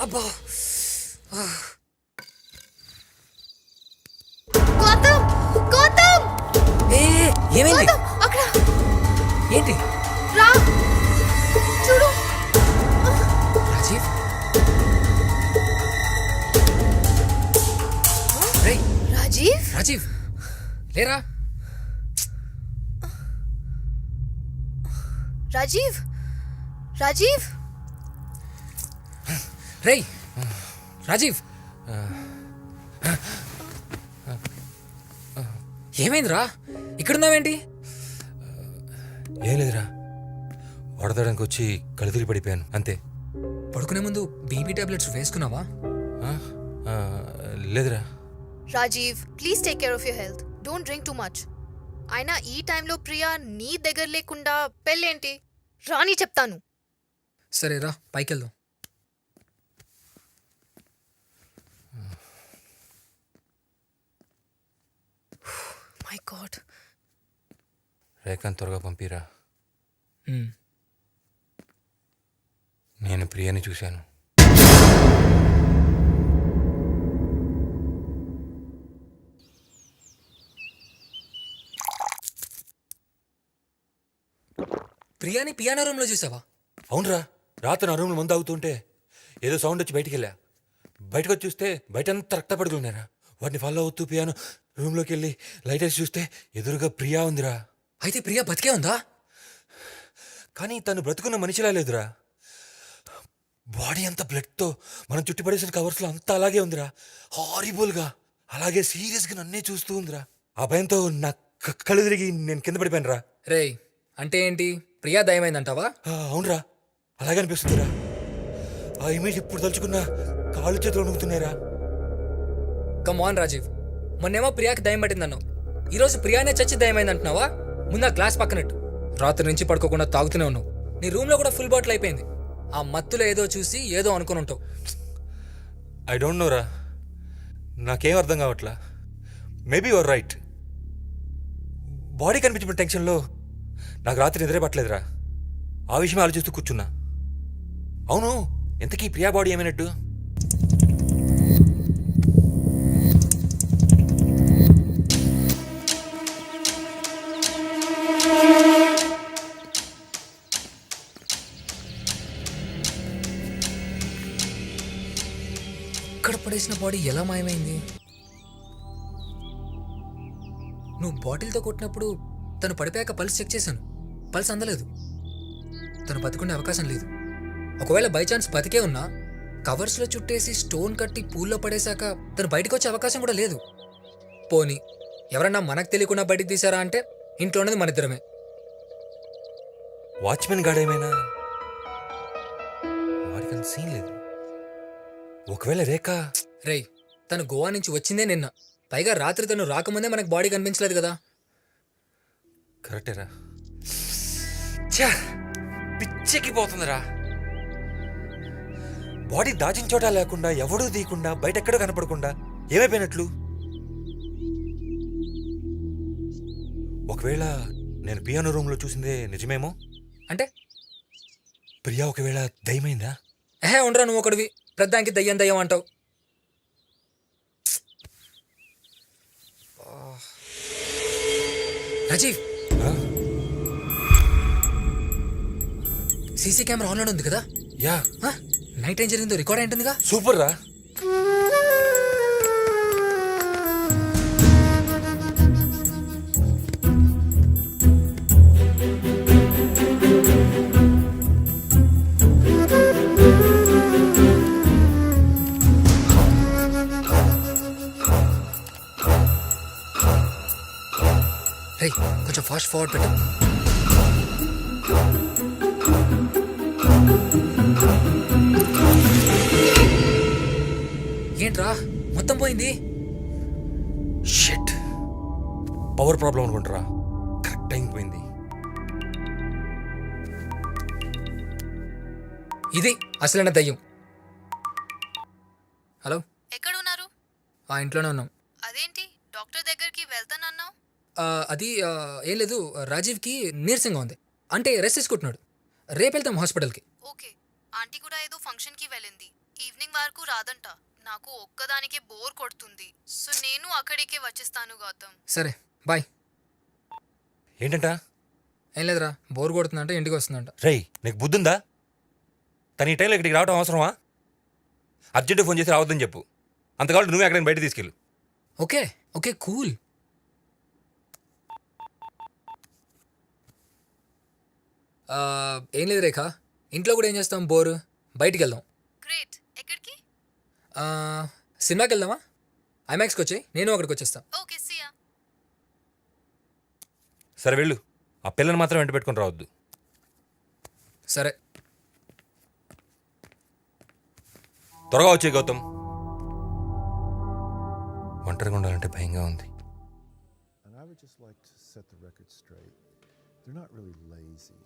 అబ్బా గౌతమ్ గౌతమ్ ఏ ఏమైంది గౌతమ్ అక్కడ ఏంటి రా చూడు రాజీవ్ రేయ్ రాజీవ్ రాజీవ్ లేరా రాజీవ్ రాజీవ్ రేయ్ రాజీవ్ ఏమైందిరా ఇక్కడున్నావేంటి ఏం లేదురా వడదడానికి వచ్చి కళ్ళు పడిపోయాను అంతే. పడుకునే ముందు బీపీ టాబ్లెట్స్ వేసుకున్నావా? ఆ? ఆ, లేదురా. Rajiv please take care of your health. Don't drink too much. అయినా ఈ టైంలో ప్రియా నీ దగ్గర లేకుండా పెళ్ళేంటి? రాని చెప్తాను. సరే రా పైకి వెళ్దాం. My God. రేఖను త్వరగా పంపిరా. ఉమ్. నేను ప్రియని చూశాను. ప్రియాని పియానో రూమ్లో చూసావా? అవునరా, రాత్రి నా రూమ్లో ముందు అవుతుంటే ఏదో సౌండ్ వచ్చి బయటికి వెళ్ళా. బయటకు వచ్చి చూస్తే బయట అంతా రక్తపడుకులు ఉన్నారా. వాటిని ఫాలో అవుతూ పియానో రూమ్లోకి వెళ్ళి లైట్ వేసి చూస్తే ఎదురుగా ప్రియా ఉందిరా. అయితే ప్రియా బతికే ఉందా? కానీ తను బ్రతుకున్న మనిషిలా లేదురా. బాడీ అంతా బ్లడ్తో మనం చుట్టుపడేసిన కవర్స్లో అంతా అలాగే ఉందిరా. హారిబుల్గా అలాగే సీరియస్గా నన్నే చూస్తూ ఉందిరా. ఆ భయంతో నా కళ్ళు తిరిగి నేను కింద పడిపోయాను రా. రేయ్ అంటే ఏంటి, ప్రియా దయమైందంటావా? అవునరా, అలాగే అనిపిస్తుందిరా. ఆ ఇమేజ్ ఇప్పుడు తలుచుకున్న కాళ్ళు చేతులు వణుకుతున్నాయిరా. కమ్ ఆన్ రాజీవ్, మొన్నేమో ప్రియాకి దయం పట్టిందన్నావు, ఈరోజు ప్రియానే చచ్చి దయమైందంటున్నావా? ముందు ఆ గ్లాస్ పక్కనట్టు. రాత్రి నుంచి పడుకోకుండా తాగుతూనే ఉన్నావు. నీ రూమ్లో కూడా ఫుల్ బాటిల్ అయిపోయింది. ఆ మత్తులో ఏదో చూసి ఏదో అనుకుని ఉంటావు. ఐ డోంట్ నో రా, నాకేం అర్థం కావట్లా. Maybe your right. బాడీ కనిపించిన టెన్షన్లో నాకు రాత్రి నిద్రే పట్టలేదురా. ఆ విషయం ఆలోచిస్తూ కూర్చున్నా. అవును, ఎంతకీ ప్రియా బాడీ ఏమైనట్టు? ఇక్కడ పడేసిన బాడీ ఎలా మాయమైంది? నువ్వు బాటిల్తో కొట్టినప్పుడు తను పడిపోయాక పల్స్ చెక్ చేశాను, పల్స్ అందలేదు. తను బతుకునే అవకాశం లేదు. ఒకవేళ బై ఛాన్స్ బతికే ఉన్నా కవర్స్లో చుట్టేసి స్టోన్ కట్టి పూల్లో పడేశాక తను బయటకు వచ్చే అవకాశం కూడా లేదు. పోనీ ఎవరన్నా మనకు తెలియకుండా బయటికి తీసారా అంటే ఇంట్లో ఉన్నది మన ఇద్దరమే. వాచ్మెన్ గాడేమైనా? వాడికి అంత సీన్ లేదు. ఒకవేళ రేఖ? రేయ్ తను గోవా నుంచి వచ్చిందే నిన్న, పైగా రాత్రి తను రాకముందే మనకు బాడీ కనిపించలేదు కదా. కరెక్టేరా. ఛా, పిచ్చెక్కిపోతుందిరా. బాడీ దాచిన చోట లేకుండా, ఎవడూ తీయకుండా, బయట ఎక్కడో కనపడకుండా ఏమైపోయినట్లు? ఒకవేళ నేను పియానో రూమ్లో చూసిందే నిజమేమో. అంటే ప్రియా ఒకవేళ దయమైందా? ఉండరా నువ్వు ఒకడివి, ప్రద్దానికి దయ్యం దయ్యం అంటావు. రాజీవ్, సీసీ కెమెరా ఆన్లో ఉంది కదా? యా. నైట్ ఏం జరిగిందో రికార్డ్ అయింటుందిగా. సూపర్ రా. రేయ్ కొంచెం ఫాస్ట్ ఫార్వర్డ్ పెట్టు. ఏంట్రా మొత్తం పోయింది? షిట్, పవర్ ప్రాబ్లం అనుకుంటారా? కరెక్ట్ టైం పోయింది. ఇది అసలైన దయ్యం. హలో, ఎక్కడున్నారు? ఆ ఇంట్లోనే ఉన్నాం. అదేంటి డాక్టర్ దగ్గరికి వెళ్తానన్నావు? అది ఏం లేదు, రాజీవ్కి నీరసంగా ఉంది, అంటే రెస్ట్ తీసుకుంటున్నాడు. రేపు వెళ్తాం హాస్పిటల్కి. ఓకే. ఆంటీ కూడా ఏదో ఫంక్షన్కి వెళ్ళింది, ఈవినింగ్ వరకు రాదంట. నాకు ఒక్కదానికి బోర్ కొడుతుంది, సో నేను అక్కడికే వచ్చేస్తాను గౌతమ్. సరే బాయ్. ఏంటంట? ఏం లేదురా, బోర్ కొడుతుందంటే ఇంటికి వస్తుందంట. రేయ్, నీకు బుద్ధుందా? తన ఈ టైంలో ఇక్కడికి రావడం అవసరమా? అర్జెంట్ ఫోన్ చేసి రావద్దని చెప్పు. అంతకాలం నువ్వే ఎక్కడైనా బయట తీసుకెళ్ళు. Okay okay cool. ఏం లేదు రేఖ, ఇంట్లో కూడా ఏం చేస్తాం, బోర్, బయటికి వెళ్దాం. గ్రేట్. ఎక్కడికి? సినిమాకి వెళ్దామా? ఐమాక్స్కి వచ్చి నేను అక్కడికి వచ్చేస్తాను. ఓకే, సియా. సరే వెళ్ళు, ఆ పిల్లని మాత్రం వెంట పెట్టుకుని రావద్దు. సరే. త్వరగా వచ్చే గౌతమ్. ఒంటరిగా ఉండాలంటే భయంగా ఉంది. And I would just like to set the record straight. They're not really lazy.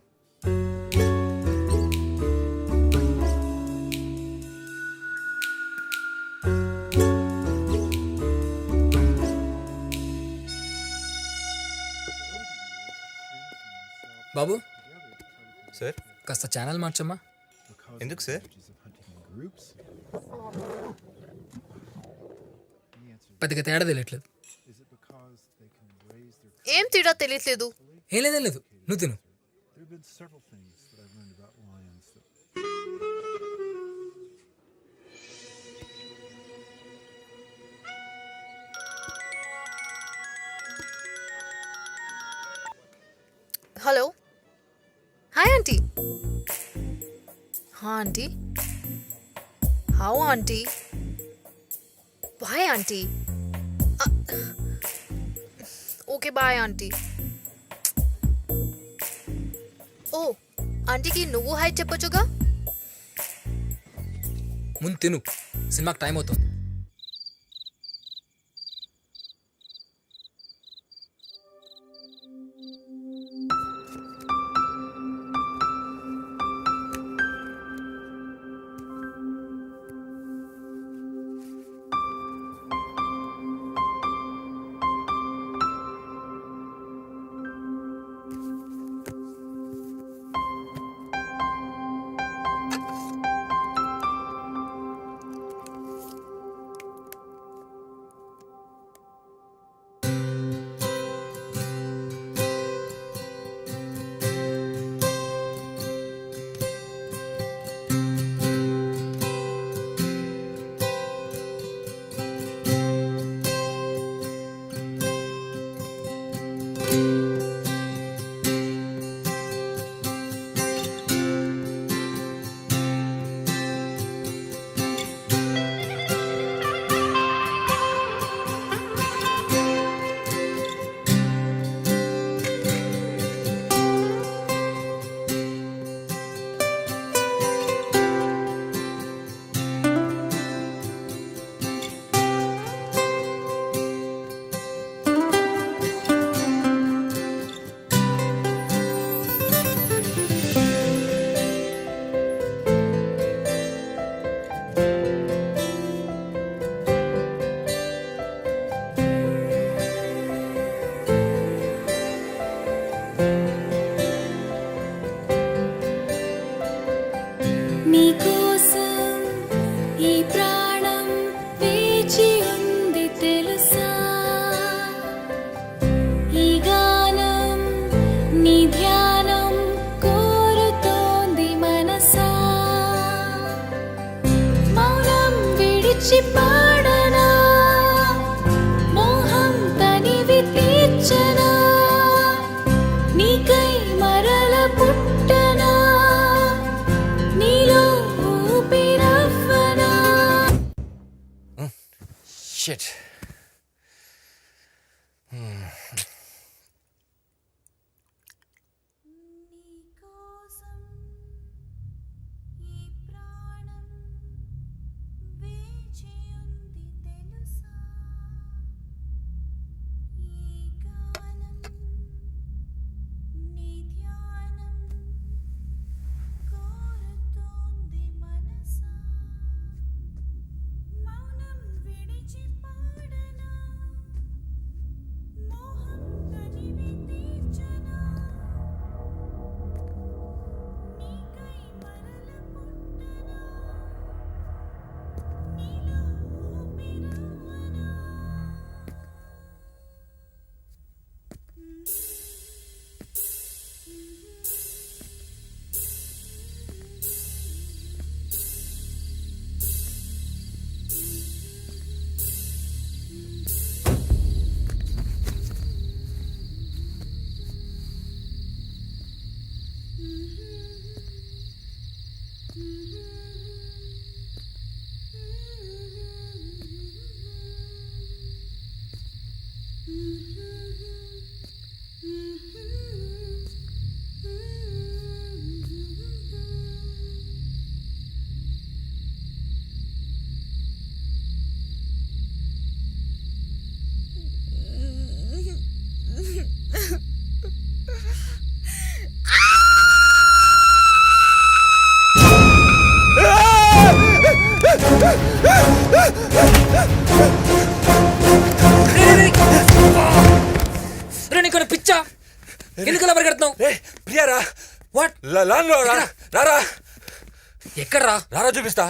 Babu, sir, కాస్త ఛానల్ మార్చమ్మా. ఎందుకు సార్? పెద్దగా తేడా తెలియట్లేదు. ఏం తేడా తెలియట్లేదు? ఏం లేదేం లేదు, నువ్వు తిను. There have been several things that I've learned about lions that hello, hi aunty. హా aunty, how aunty, bye aunty. Okay bye aunty. ఓ, ఆంటీకి నువ్వు హాయ్ చెప్పొచ్చుగా. ముందు తిను, సినిమాకి టైం అవుతుంది. Shit. ఎందుకు అలా పరిగెడుతున్నావు? రే ప్రియా రా. వాట్? లాన్లో రా. రారా ఎక్కడ్రా? రారా చూపిస్తా.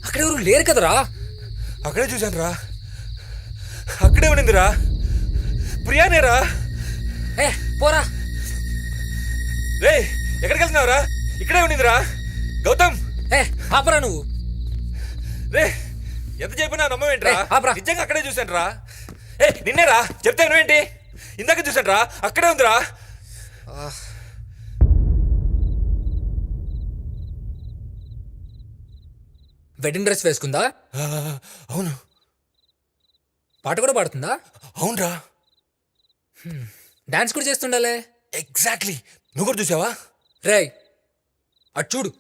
అక్కడ ఎవరు లేరు కదరా. అక్కడే చూశాను రా. అక్కడే ఉండిందిరా. ప్రియానేరా. ఏ పోరా. రే ఎక్కడికి వెళ్తున్నావురా? ఇక్కడే ఉండిందిరా. గౌతమ్ ఏ ఆపరా నువ్వు. రే ఎంత చెప్పినా నమ్మవేంట్రా? ఏయ్, ఆపురా. నిజంగా అక్కడే చూశాను రా. ఏ నిన్నేరా చెప్తే నువ్వేంటి? ఇందాక చూశాను రా. అక్కడే ఉందిరా. వెడ్డింగ్ డ్రెస్ వేసుకుందా? అవును. పాట కూడా పాడుతుందా? అవునరా. డాన్స్ కూడా చేస్తుండాలే. ఎగ్జాక్ట్లీ. నువ్వు కూడా చూసావా? రేయ్ అటు చూడు.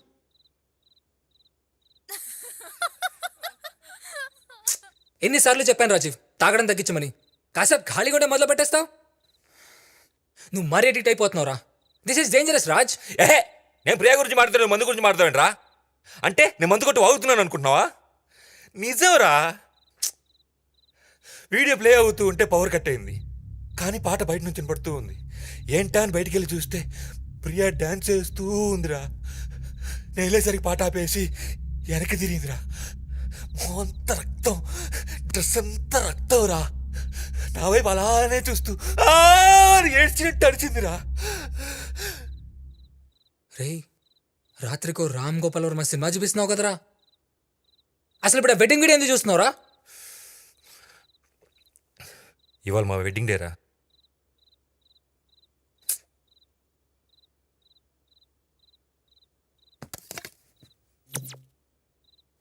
ఎన్నిసార్లు చెప్పాను రాజీవ్ తాగడం తగ్గించమని. కాసేపు ఖాళీ కూడా మొదలు పెట్టేస్తావు. నువ్వు మరీ ఎడిక్ట్ అయిపోతున్నావురా. This is dangerous Raj. ఏహే నేను ప్రియా గురించి మాట్లాడుతాను, మందు గురించి మాట్లాడతావేంట్రా? అంటే నేను మందు కొట్టు వాగుతున్నాను అనుకుంటున్నావా? నిజంరా. వీడియో ప్లే అవుతూ ఉంటే పవర్ కట్ అయింది, కానీ పాట బయట నుంచి వినపడుతూ ఉంది. ఏంటా అని బయటికి వెళ్ళి చూస్తే ప్రియా డాన్స్ చేస్తూ ఉందిరా. నేను వెళ్ళేసరికి పాట ఆపేసి వెనక్కి తిరిగిందిరా. అంత రక్తం, డ్రెస్ అంతా రక్తం రా. నా వైపు అలానే చూస్తూ ఏడ్చినట్టు అడిచిందిరా. రేయ్ రాత్రికో రామ్ గోపాల్ వర్మ సినిమా చూపిస్తున్నావు కదరా. అసలు ఇప్పుడు వెడ్డింగ్ వీడియో ఎందుకు చూస్తున్నావురా? ఇవాళ మా వెడ్డింగ్ డేరా.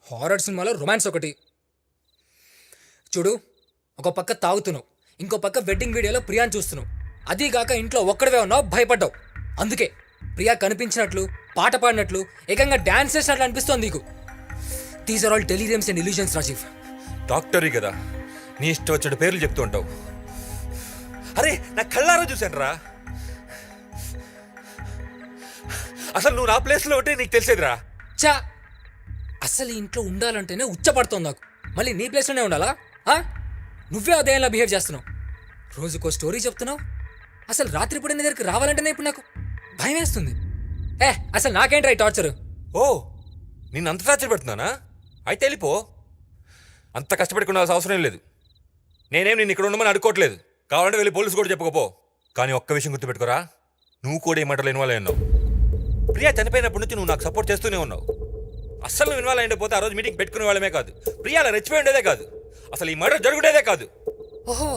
హారర్ సినిమాలో రొమాన్స్ ఒకటి చూడు. ఒక పక్క తాగుతున్నావు, ఇంకో పక్క వెడ్డింగ్ వీడియోలో ప్రియాని చూస్తున్నావు. అదీగాక ఇంట్లో ఒక్కడివే ఉన్నావు, భయపడ్డావు. అందుకే ప్రియా కనిపించినట్లు, పాట పాడినట్లు, ఏకంగా డాన్స్ చేసినట్లు అనిపిస్తోంది నీకు. These are all deliriums and illusions Rajiv. డాక్టరీ కదా, నీ ఇష్టం వచ్చిన పేర్లు చెప్తూ ఉంటావు. అరే నా కళ్ళారా చూశాను రా. అసలు నువ్వు నా ప్లేస్లో ఉంటే నీకు తెలిసేదిరా. చా అసలు ఈ ఇంట్లో ఉండాలంటేనే ఉచ్చపడుతోంది నాకు. మళ్ళీ నీ ప్లేస్లోనే ఉండాలా? నువ్వే అదేలా బిహేవ్ చేస్తున్నావు. రోజుకో స్టోరీ చెప్తున్నావు. అసలు రాత్రిపూట నీ దగ్గరికి రావాలంటేనే ఇప్పుడు నాకు భయం వేస్తుంది. అసలు నాకేంట్రా ఈ టార్చర్? ఓ నిన్ను అంత టార్చర్ పెడుతున్నానా? అయితే వెళ్ళిపో. అంత కష్టపెట్టుకునే అవసరం లేదు. నేనేం నిన్ను ఇక్కడ ఉండమని అడుకోవట్లేదు. కావాలంటే వెళ్ళి పోలీసు కూడా చెప్పుకోపో. కానీ ఒక్క విషయం గుర్తుపెట్టుకోరా, నువ్వు కూడా ఈ మాటలు ఇన్వాల్వ్ అయి ఉన్నావు. ప్రియా చనిపోయినప్పటి నుంచి నువ్వు నాకు సపోర్ట్ చేస్తూనే ఉన్నావు. అస్సలు నువ్వు ఇన్వాల్వ్ అయిపోతే ఆ రోజు మీటింగ్ పెట్టుకునే వాళ్ళమే కాదు, ప్రియా అలా రెచ్చిపోయి ఉండేదే కాదు, అసలు ఈ మర్డర్ జరుగుడేదే కాదు. ఓహో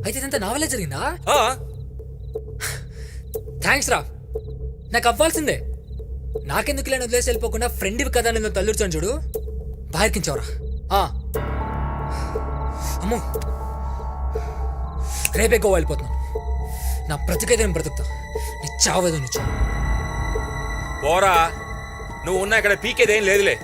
అయితే ఇదంతా నా వల్లే జరిగిందా? ఆ, థ్యాంక్స్ రా. నాకు అవ్వాల్సిందే. నాకెందుకు లేని వదిలేసి వెళ్ళిపోకుండా ఫ్రెండ్వి కదా నేను తల్లుర్చొని చూడు. బాయర్కించావురా. అమ్మో రేపే గోవా వెళ్ళిపోతున్నాను. నా బ్రతికైతే నేను బ్రతుకుతా, నీ చావేదో నుంచి. పోరా, నువ్వు ఉన్నా ఇక్కడ పీకేదేం లేదులే.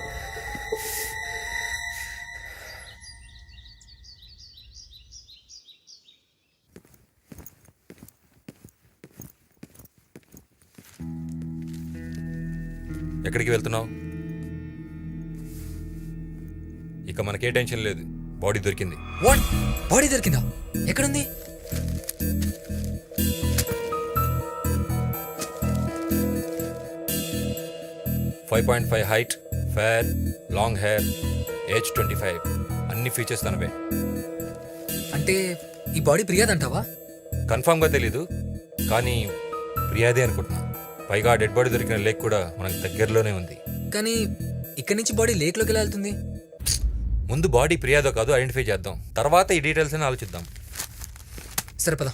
ఎక్కడికి వెళ్తున్నావు? ఇక మనకే టెన్షన్ లేదు, బాడీ దొరికింది. వాట్? బాడీ దొరికిందా? ఎక్కడుంది? .5 height, fair, long hair, age 25, అన్ని ఫీచర్స్ తనవే. అంటే ఈ బాడీ ప్రియాదంటావా? కన్ఫామ్గా తెలీదు, కానీ ప్రియాదే అనుకుంటున్నా. పైగా డెడ్ బాడీ దొరికిన లేక్ కూడా మనకు దగ్గరలోనే ఉంది. కానీ ఇక్కడి నుంచి బాడీ లేక్లోకి ఎలా వెళ్తుంది? ముందు బాడీ ప్రియాదో కాదు ఐడెంటిఫై చేద్దాం, తర్వాత ఈ డీటెయిల్స్ అని ఆలోచిద్దాం. సరే పద.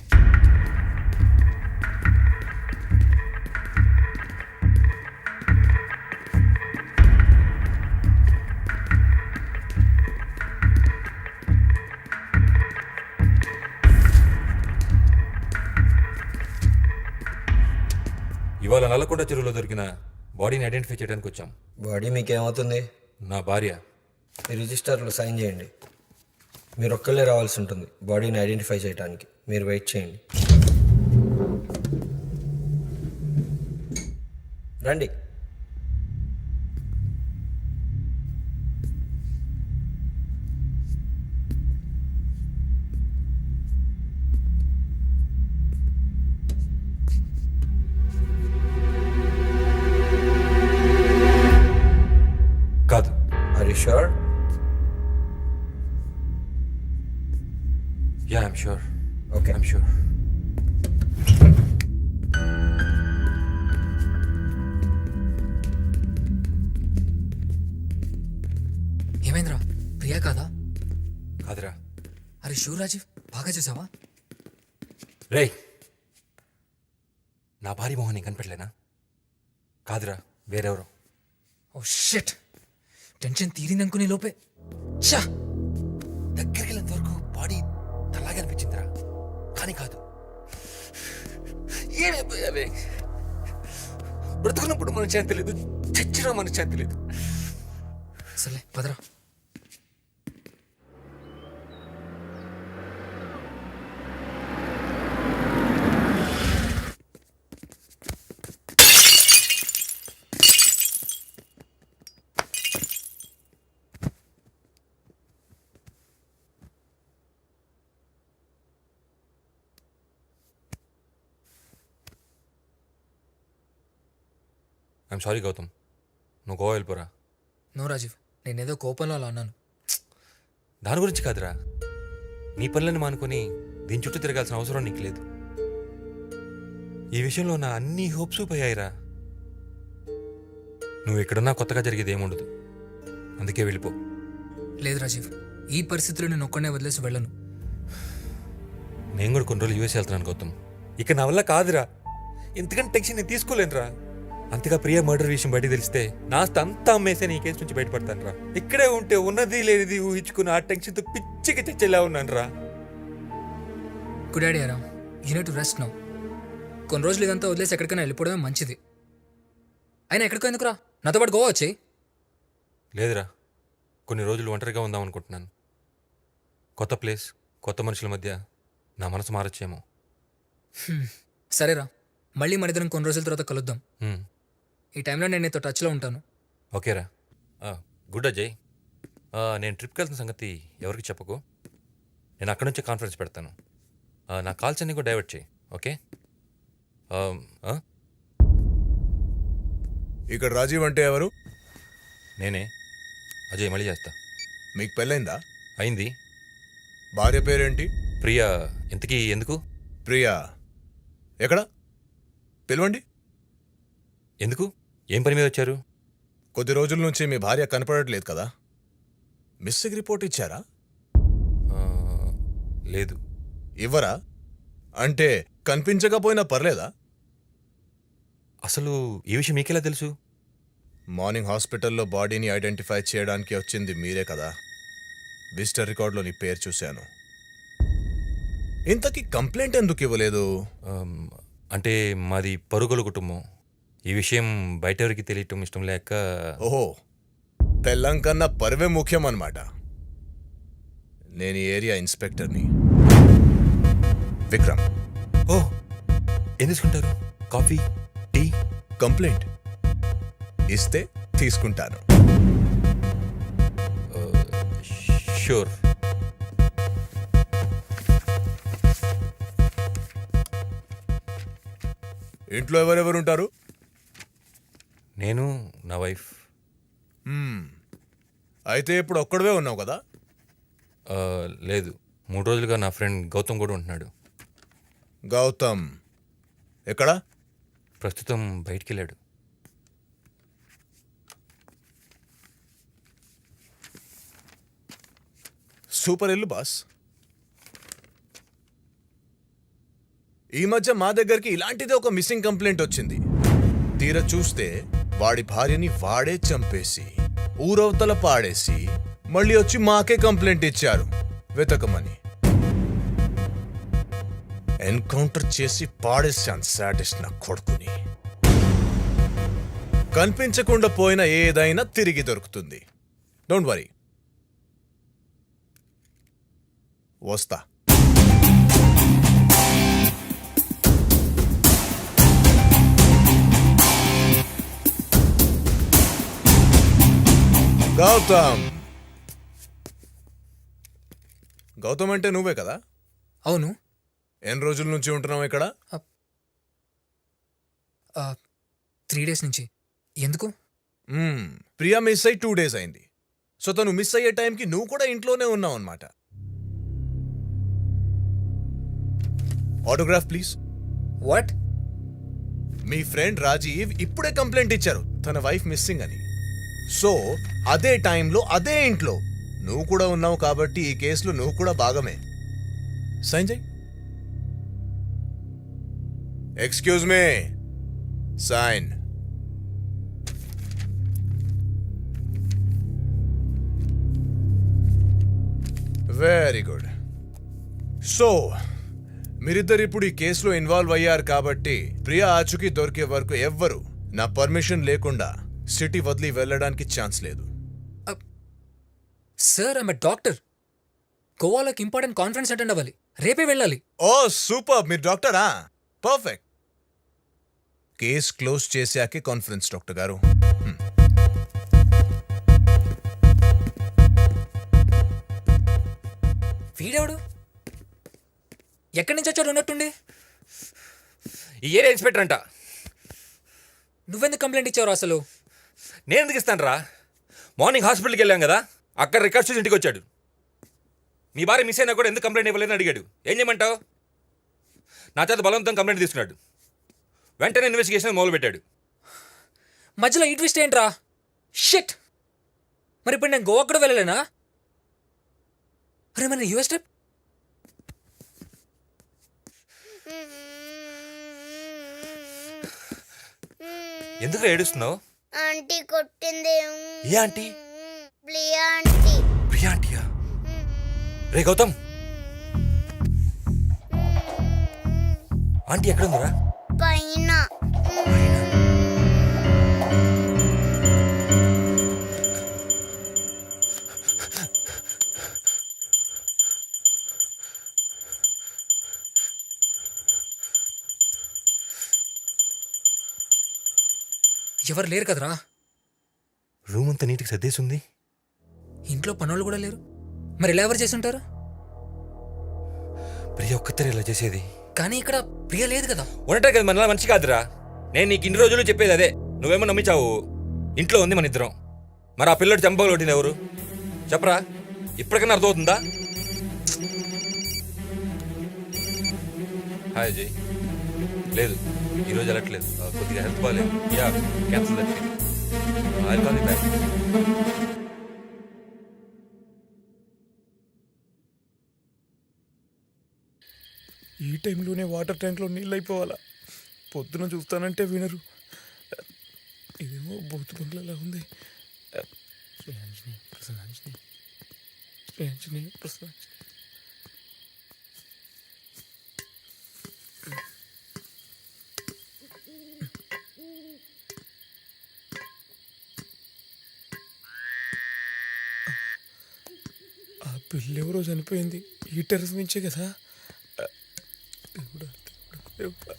ఇవాళ నల్లకొండ చెరువులో దొరికిన బాడీని ఐడెంటిఫై చేయడానికి వచ్చాం. బాడీ మీకేమవుతుంది? నా భార్య. మీ రిజిస్టర్లో సైన్ చేయండి. మీరు ఒక్కళ్ళే రావాల్సి ఉంటుంది బాడీని ఐడెంటిఫై చేయడానికి. మీరు వెయిట్ చేయండి. రండి. Sure? Yeah I'm sure. Okay. I'm sure. ఏమైందిరా, ప్రియా కాదా? కాదురా. అరే షూర్ రాజీవ్, బాగా చూసావా? రేయ్, నా భారీ మొహం నీకు కనిపెట్టలేనా? కాదురా, వేరెవరో. ఓ షిట్, టెన్షన్ తీరిందనుకునే లోపే ఛా! దగ్గరికి వెళ్ళేంత వరకు బాడీ అలాగే అనిపించిందిరా, కానీ కాదు. ఏమైపోయావే? బ్రతుకున్నప్పుడు మన శాంతి లేదు, చచ్చినా మన శాంతి లేదు. సర్లే పదరా. ఐఎమ్ సారీ గౌతమ్, నువ్వు గోవా వెళ్ళిపోరా. నో రాజీవ్, నేనేదో కోపంలో అలా అన్నాను. దాని గురించి కాదురా, నీ పనులను మానుకొని దీని చుట్టూ తిరగాల్సిన అవసరం నీకు లేదు. ఈ విషయంలో నా అన్ని హోప్స్ పోయాయిరా. నువ్వు ఎక్కడున్నా కొత్తగా జరిగేది ఏముండదు, అందుకే వెళ్ళిపో. లేదు రాజీవ్, ఈ పరిస్థితిలో నేను ఒక్కడే వదిలేసి వెళ్ళను. నేను కూడా కొన్ని రోజులు యూఎస్ వెళ్తున్నాను గౌతమ్. ఇక నా వల్ల కాదురా, ఎందుకంటే టెన్షన్ నేను తీసుకోలేనురా. అంతగా ప్రియ మర్డర్ విషయం బయట తెలిస్తే నాస్త అంతా అమ్మేసే నీ కేసు నుంచి బయటపడతాను రా. ఇక్కడే ఉంటే ఉన్నది లేనిది ఊహించుకుని ఆ టెన్షన్తో పిచ్చికి తెచ్చేలా ఉన్నాను రా. గుడ్ ఐడియా రా, you need to rest now. కొన్ని రోజులు ఇదంతా వదిలేసి ఎక్కడికైనా వెళ్ళిపోవడమే మంచిది. అయినా ఎక్కడికో ఎందుకురా, నాతో పాటు గోవా వచ్చేయి. లేదురా, కొన్ని రోజులు ఒంటరిగా ఉందాం అనుకుంటున్నాను. కొత్త ప్లేస్, కొత్త మనుషుల మధ్య నా మనసు మారొచ్చేమో. సరేరా, మళ్ళీ మనిద్దరం కొన్ని రోజుల తర్వాత కలుద్దాం. ఈ టైంలో నేను నీతో టచ్లో ఉంటాను. ఓకేరా. గుడ్ అజయ్. నేను ట్రిప్కి వెళ్తున్న సంగతి ఎవరికి చెప్పకు. నేను అక్కడి నుంచే కాన్ఫరెన్స్ పెడతాను. నా కాల్స్ అన్ని కూడా డైవర్ట్ చేయి. ఓకే? ఇక్కడ రాజీవ్ అంటే ఎవరు? నేనే అజయ్, మళ్ళీ చేస్తా. మీకు పెళ్ళైందా? అయింది. భార్య పేరేంటి? ప్రియా. ఇంతకీ ఎందుకు? ప్రియా ఎక్కడ? పిలవండి. ఎందుకు? ఏం పని మీద వచ్చారు? కొద్ది రోజుల నుంచి మీ భార్య కనపడట్లేదు కదా, మిస్సింగ్ రిపోర్ట్ ఇచ్చారా? లేదు. ఇవ్వరా? అంటే కనిపించకపోయినా పర్లేదా? అసలు ఈ విషయం మీకెలా తెలుసు? మార్నింగ్ హాస్పిటల్లో బాడీని ఐడెంటిఫై చేయడానికి వచ్చింది మీరే కదా. విజిటర్ రికార్డులో నీ పేరు చూశాను. ఇంతకీ కంప్లైంట్ ఎందుకు ఇవ్వలేదు? అంటే మాది పరుగుల కుటుంబం. ఈ విషయం బయట ఎవరికి తెలియటం ఇష్టం లేక. ఓహో, పెళ్ళం కన్నా పరువే ముఖ్యం అన్నమాట. నేను ఈ ఏరియా ఇన్స్పెక్టర్ని, విక్రమ్. ఓ, ఏం తీసుకుంటారు? Coffee, tea? కంప్లైంట్ ఇస్తే తీసుకుంటాను. షూర్. ఇంట్లో ఎవరెవరు ఉంటారు? నేను, నా వైఫ్. అయితే ఇప్పుడు ఒక్కడవే ఉన్నావు కదా? లేదు, 3 రోజులుగా నా ఫ్రెండ్ గౌతమ్ కూడా ఉంటున్నాడు. గౌతమ్ ఎక్కడా? ప్రస్తుతం బయటికి వెళ్ళాడు. సూపర్ ఇల్లు బాస్. ఈ మధ్య మా దగ్గరికి ఇలాంటిదే ఒక మిస్సింగ్ కంప్లైంట్ వచ్చింది. తీరా చూస్తే వాడి భార్యని వాడే చంపేసి ఊరవతల పాడేసి మళ్ళీ వచ్చి మాకే కంప్లైంట్ ఇచ్చారు వెతకమని. ఎన్కౌంటర్ చేసి పాడేశాను సాటిస్ట్ నా కొడుకుని. కనిపించకుండా పోయిన ఏదైనా తిరిగి దొరుకుతుంది. డోంట్ వరీ, వస్తా. గౌతమ్. గౌతమ్ అంటే నువ్వే కదా? అవును. ఎన్ని రోజుల నుంచి ఉంటున్నావు ఇక్కడ? 3 days నుంచి. ఎందుకు? ప్రియా మిస్ అయి 2 days అయింది. సో తను మిస్ అయ్యే టైంకి నువ్వు కూడా ఇంట్లోనే ఉన్నావు అనమాట. Autograph please. వాట్? మీ ఫ్రెండ్ రాజీవ్ ఇప్పుడే కంప్లైంట్ ఇచ్చారు తన వైఫ్ మిస్సింగ్ అని. సో అదే టైంలో అదే ఇంట్లో నువ్వు కూడా ఉన్నావు కాబట్టి ఈ కేసులో నువ్వు కూడా భాగమే. సైన్ చేయి. Excuse me, sign. Very good. So మీరిద్దరు ఇప్పుడు ఈ కేసులో ఇన్వాల్వ్ అయ్యారు కాబట్టి ప్రియా ఆచూకీ దొరికే వరకు ఎవ్వరు నా పర్మిషన్ లేకుండా సిటీ వదిలి వెళ్ళడానికి ఛాన్స్ లేదు. Sir, I'm doctor. గోవాలోకి ఇంపార్టెంట్ కాన్ఫరెన్స్ అటెండ్ అవ్వాలి. రేపే వెళ్ళాలి. ఓ సూపర్, మీరు డాక్టరా? పర్ఫెక్ట్. కేస్ క్లోజ్ చేశాకే కాన్ఫరెన్స్ డాక్టర్ గారు. వీడెవడు? ఎక్కడి నుంచి వచ్చాడు ఉన్నట్టుండి? ఈ ఏరియా ఇన్స్పెక్టర్ అంట. నువ్వెందుకు కంప్లైంట్ ఇచ్చావు అసలు? నేను ఎందుకు ఇస్తాను రా? మార్నింగ్ హాస్పిటల్కి వెళ్ళాం కదా, అక్కడ రికార్డ్స్ చూసి ఇంటికి వచ్చాడు. మీ భార్య మిస్ అయినా కూడా ఎందుకు కంప్లైంట్ ఇవ్వలేదని అడిగాడు. ఏం చేయమంటావు? నా చేత బలవంతం కంప్లైంట్ తీసుకున్నాడు. వెంటనే ఇన్వెస్టిగేషన్ మొదలుపెట్టాడు. మధ్యలో ఈ ట్విస్ట్ ఏంట్రా? షిట్! మరి ఇప్పుడు నేను గోవా కూడా వెళ్ళలేనా? అరే మన యూఎస్ ట్రిప్? ఎందుకు ఏడుస్తున్నావు? ఆంటీ కొట్టింది. ఏ ఆంటీ? ప్రియా ఆంటీ. ప్రియా ఆంటీయా? రే గౌతమ్, ఆంటీ ఎక్కడుందిరా? పైన. ఎవరు లేరు కదరా? రూమ్ అంతా నీటికి సర్దేసి ఉంది. ఇంట్లో పనులు కూడా లేరు. మరి ఎలా ఎవరు చేసి ఉంటారు? ప్రియ ఒక్కతరే ఇలా చేసేది. కానీ ఇక్కడ ప్రియ లేదు కదా. ఉండటే కదా మనలా మంచి కాదురా. నేను నీకు ఇన్ని రోజులు చెప్పేది అదే. నువ్వేమో నమ్మించావు. ఇంట్లో ఉంది మన ఇద్దరం. మరి ఆ పిల్లడు చంపలు కొట్టింది ఎవరు? చెప్పరా, ఇప్పటికైనా అర్థమవుతుందా? హాయ్ అజయ్. లేదు, ఈరోజు వెళ్ళట్లేదు. కొద్దిగా హెల్త్ బాగాలేదు. Yeah, cancel that. I call you back. ఈ టైంలోనే వాటర్ ట్యాంక్లో నీళ్ళు అయిపోవాలా? పొద్దున చూస్తానంటే వినరు. ఇదేమో బూత్ బంగ్లాలా ఉంది. ఆ పిల్లెవరో చనిపోయింది ఈ టెర్రస్ నుంచే కదా. దేవుడా, దేవుడా.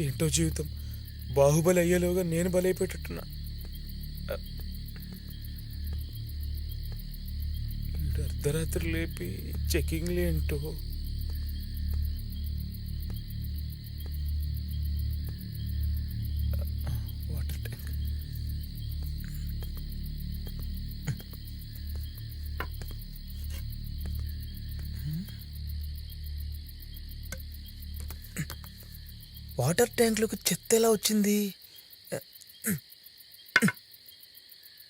ఏంటో జీవితం, బాహుబలి అయ్యేలోగా నేను బలైపోయేటట్టున్నా. అర్ధరాత్రి లేపి చెకింగ్లు ఏంటో. Water tank. వాటర్ ట్యాంక్లోకి చెత్త ఎలా వచ్చింది?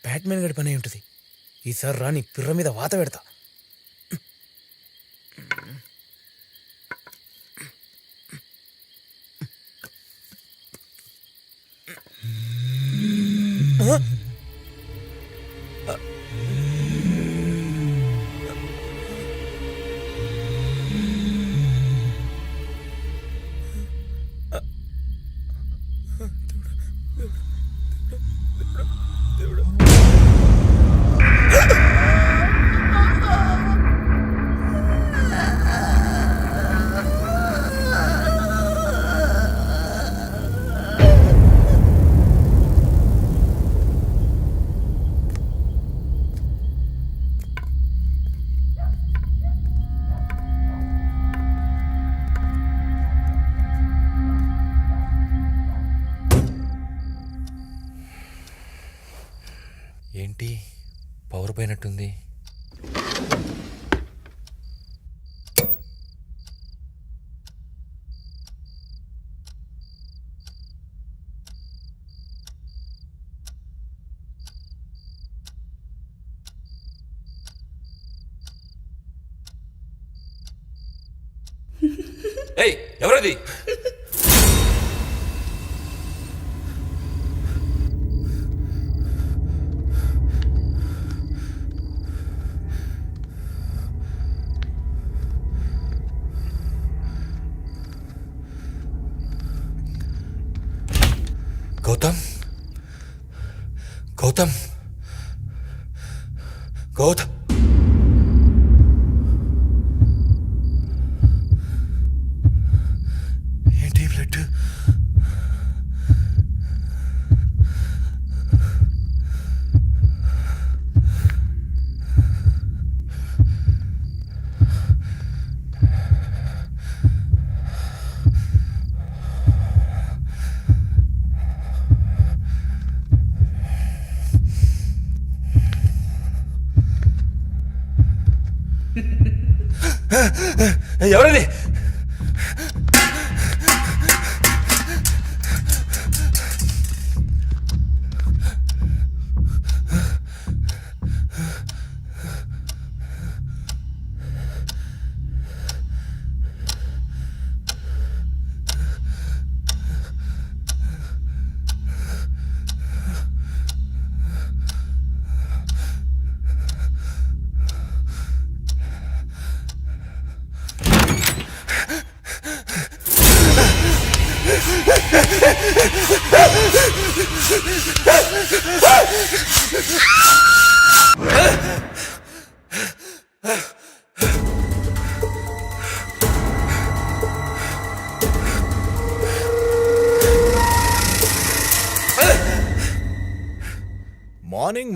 బ్యాట్మెన్ గడి పని ఉంటుంది. ఈసారి రాని పిర్ర మీద వాత పెడతా. పవర్ పోయినట్టుంది. ఏయ్, ఎవరది? గౌతమ్, గౌతమ్, గౌతమ్. ఏంటి బ్లడ్? ఎవరది?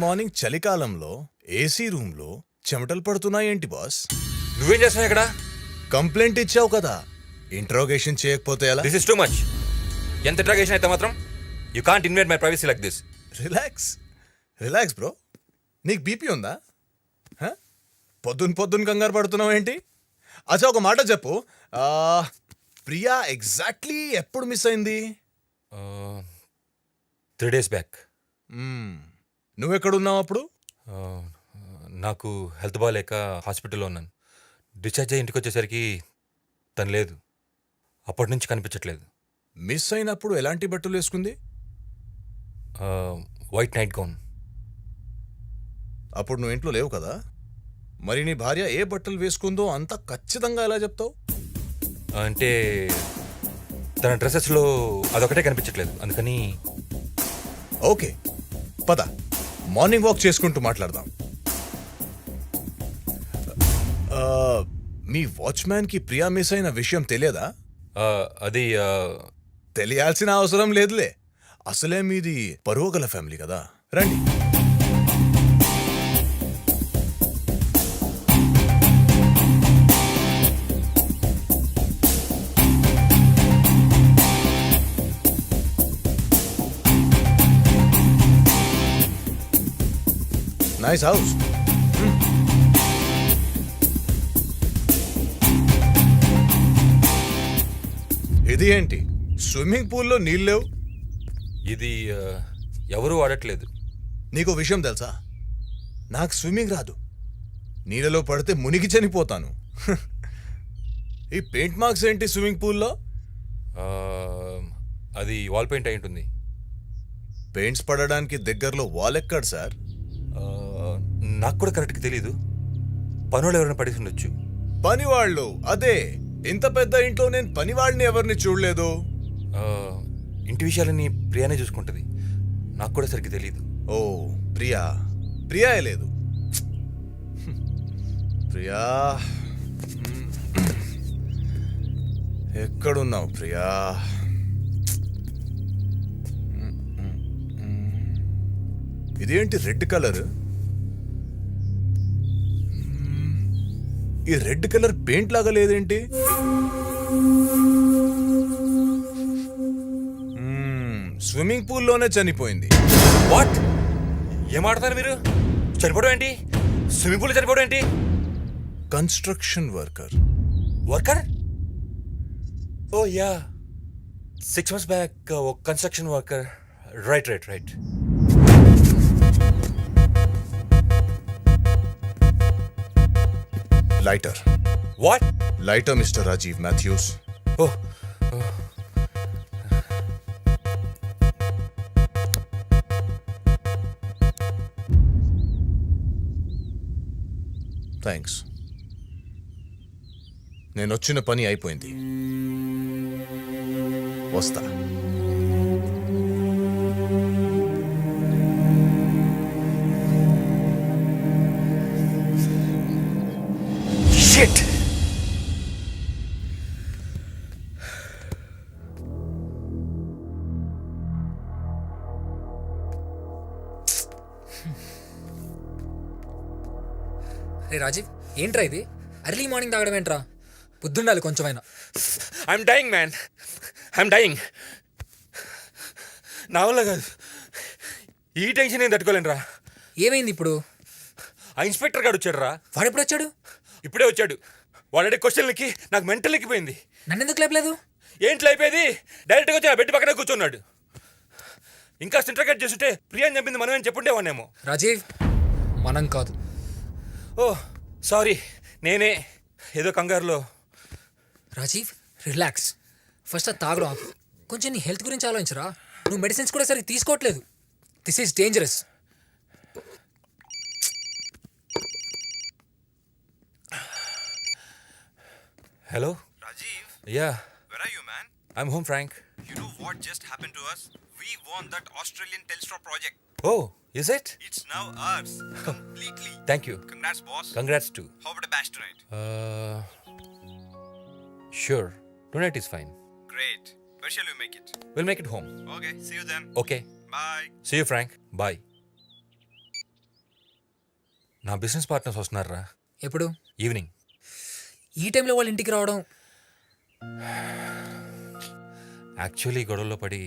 మార్నింగ్ చలికాలంలో ఏసీ రూమ్లో చెమటలు పడుతున్నాయేంటి బాస్? నువ్వేం చేస్తున్నావు ఇక్కడ? కంప్లైంట్ ఇచ్చావు కదా, ఇంట్రోగేషన్ చేయకపోతే ఎలా? This is too much. ఎంత ఇంట్రాగేషన్ అయితే మాత్రం you can't invade my privacy like this. Relax bro. నీకు బీపీ ఉందా? పొద్దున్న కంగారు పడుతున్నావు ఏంటి? అచ్చా, ఒక మాట చెప్పు, ప్రియా ఎగ్జాక్ట్లీ ఎప్పుడు మిస్ అయింది? 3 days బ్యాక్. నువ్వెక్కడున్నావు అప్పుడు? నాకు హెల్త్ బాగాలేక హాస్పిటల్లో ఉన్నాను. డిశ్చార్జ్ అయ్యి ఇంటికి వచ్చేసరికి తను లేదు. అప్పటి నుంచి కనిపించట్లేదు. మిస్ అయినప్పుడు ఎలాంటి బట్టలు వేసుకుంది? White knight gown. అప్పుడు నువ్వు ఇంట్లో లేవు కదా, మరి నీ భార్య ఏ బట్టలు వేసుకుందో అంత ఖచ్చితంగా ఎలా చెప్తావు? అంటే తన డ్రెస్సెస్లో అదొకటే కనిపించట్లేదు, అందుకని. ఓకే, పద, మార్నింగ్ వాక్ చేసుకుంటూ మాట్లాడదాం. మీ వాచ్మ్యాన్కి ప్రియా మిస్ అయిన విషయం తెలియదా? అది తెలియాల్సిన అవసరం లేదులే, అసలే మీది పరువు గల ఫ్యామిలీ కదా. రండి. Nice house. ఇది ఏంటి, స్విమ్మింగ్ పూల్లో నీళ్ళు లేవు? ఇది ఎవరూ వాడట్లేదు. నీకు విషయం తెలుసా, నాకు స్విమ్మింగ్ రాదు. నీళ్ళలో పడితే మునిగి చనిపోతాను. ఈ పెయింట్ మార్క్స్ ఏంటి స్విమ్మింగ్ పూల్లో? అది వాల్ పెయింట్ అయి ఉంటుంది. పెయింట్స్ పడడానికి దగ్గరలో వాల్ ఎక్కడ సార్? నాకు కూడా కరెక్ట్గా తెలీదు. పనులు ఎవరైనా పడేసి ఉండొచ్చు. పనివాళ్ళు? అదే, ఇంత పెద్ద ఇంట్లో నేను పనివాళ్ళని ఎవరిని చూడలేదు. ఇంటి విషయాలని ప్రియానే చూసుకుంటుంది. నాకు కూడా సరిగ్గా తెలీదు. ఓ, ప్రియా లేదు. ప్రియా, ఎక్కడున్నావు ప్రియా? ఇదేంటి రెడ్ కలర్? ఈ రెడ్ కలర్ పెయింట్ లాగా లేదేంటి? స్విమ్మింగ్ పూల్లోనే చనిపోయింది. వాట్? ఏం ఆడతారు మీరు? చనిపోవడం ఏంటి? స్విమ్మింగ్ పూల్ చనిపోవడం ఏంటి? Construction worker. Worker? Oh yeah, 6 months back ఒక construction worker. Right. Lighter. What? Lighter mister Rajiv Mathews. Oh thanks. నేను వచ్చిన పని అయిపోయింది. వస్తా. షిట్. రే రాజీవ్, ఏంట్రా ఇది? అర్లీ మార్నింగ్ తాగడం ఏంట్రా? పొద్దుండాలి కొంచెమైనా. I'm dying man, I'm dying. నా వల్ల కాదు, ఈ టెన్షన్ ఏం తట్టుకోలేను రా. ఏమైంది ఇప్పుడు? ఆ ఇన్స్పెక్టర్ గారు వచ్చాడు రా. వాడెప్పుడు వచ్చాడు? ఇప్పుడే వచ్చాడు. వాడే క్వశ్చన్లకి నాకు మెంటల్ ఎక్కిపోయింది. నన్ను ఎందుకు లేపలేదు? ఏంట్లో అయిపోయేది? డైరెక్ట్గా వచ్చి ఆ బెడ్ పక్కన కూర్చున్నాడు. ఇంకా ఇంటర్గేట్ చేస్తుంటే ప్రియాని చంపింది మనమేం చెప్పుండేవాన్నేమో. రాజీవ్, మనం కాదు. ఓ సారీ, నేనే ఏదో కంగారులో. రాజీవ్, రిలాక్స్. ఫస్ట్ అది తాగడం ఆపు. కొంచెం నీ హెల్త్ గురించి ఆలోచించరా. నువ్వు మెడిసిన్స్ కూడా సరిగ్గా తీసుకోవట్లేదు. This is dangerous. Hello Rajiv, yeah, where are you, man? I'm home Frank. You know what just happened to us? We won that Australian Telstra project. Oh is it? It's now ours. Completely. Thank you. Congrats, boss. Congrats too. How about a bash tonight? Sure, tonight is fine. Great. Where shall we make it? We'll make it home. Okay, see you then. Okay. Bye. See you, Frank. Bye. నా business partners వస్తున్నారా ఎప్పుడు? Evening. ఈ టైంలో వాళ్ళ ఇంటికి రావడం? Actually గొడవల్లో పడి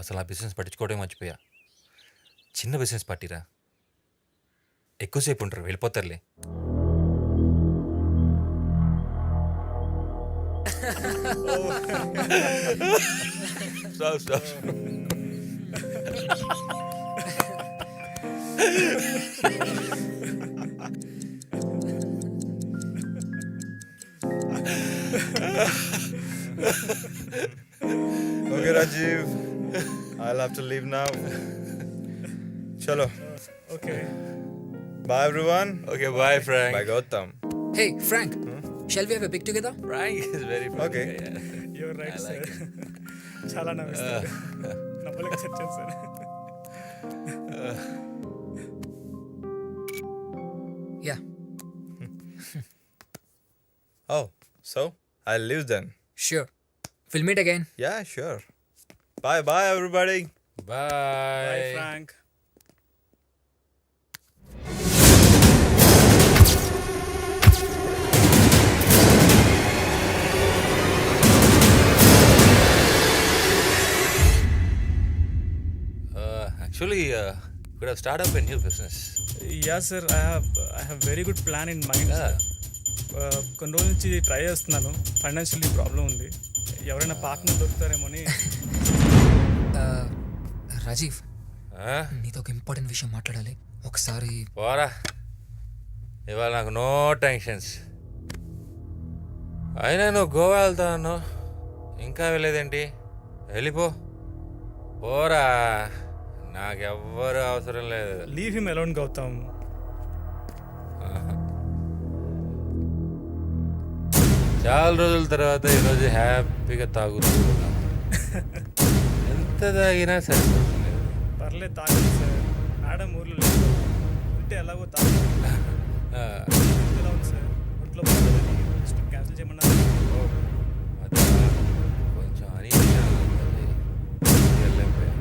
అసలు ఆ బిజినెస్ పట్టించుకోవడం మర్చిపోయా. చిన్న బిజినెస్ పార్టీరా, ఎక్కువసేపు ఉంటారు, వెళ్ళిపోతారులే. Stop. Okay, Rajiv. I'll have to leave now. Chalo. Okay. Bye, everyone. Okay, bye, Frank. Bye, Gautam. Hey Frank, shall we have a pic together? Frank is very funny. Okay. guy, yeah. You're right, I like sir. చాలా నవ్విస్తారు. నవ్వలేక చచ్చాను sir. Yeah. Oh, so I'll leave then. Sure. Will meet again. Yeah, sure. Bye, everybody. Bye. Bye, Frank. Actually, could have started up a new business. Yeah, sir. I have very good plan in mind. Yeah. కొన్ని రోజుల నుంచి try చేస్తున్నాను. Financially problem ఉంది. ఎవరైనా partner దొరుకుతారేమో అని. Rajiv, Huh? నీతో ఒక important విషయం మాట్లాడాలి ఒకసారి. పోరా, ఇవాళ నాకు నో టెన్షన్స్. అయినా నువ్వు గోవా వెళ్తా అన్నావు, ఇంకా వెళ్ళేదేంటి? వెళ్ళిపో, పోరా, నాకెవ్వరు అవసరం లేదు. Leave him alone Gautam. చాలా రోజుల తర్వాత ఈరోజు హ్యాపీగా తాగుతున్నా. ఎంత తాగినా సరిపోతుంది. పర్లేదు తాగండి సార్. మేడం ఊర్లో లేదు, ఉంటే ఎలాగో తాగండి. ఎలా ఉంది సార్? ఒంట్లో బాగాలేదని క్యాన్సిల్ చేయమన్నారు. అదా, కొంచెం అనీజీగా ఉంది. వెళ్ళలేకపోయా.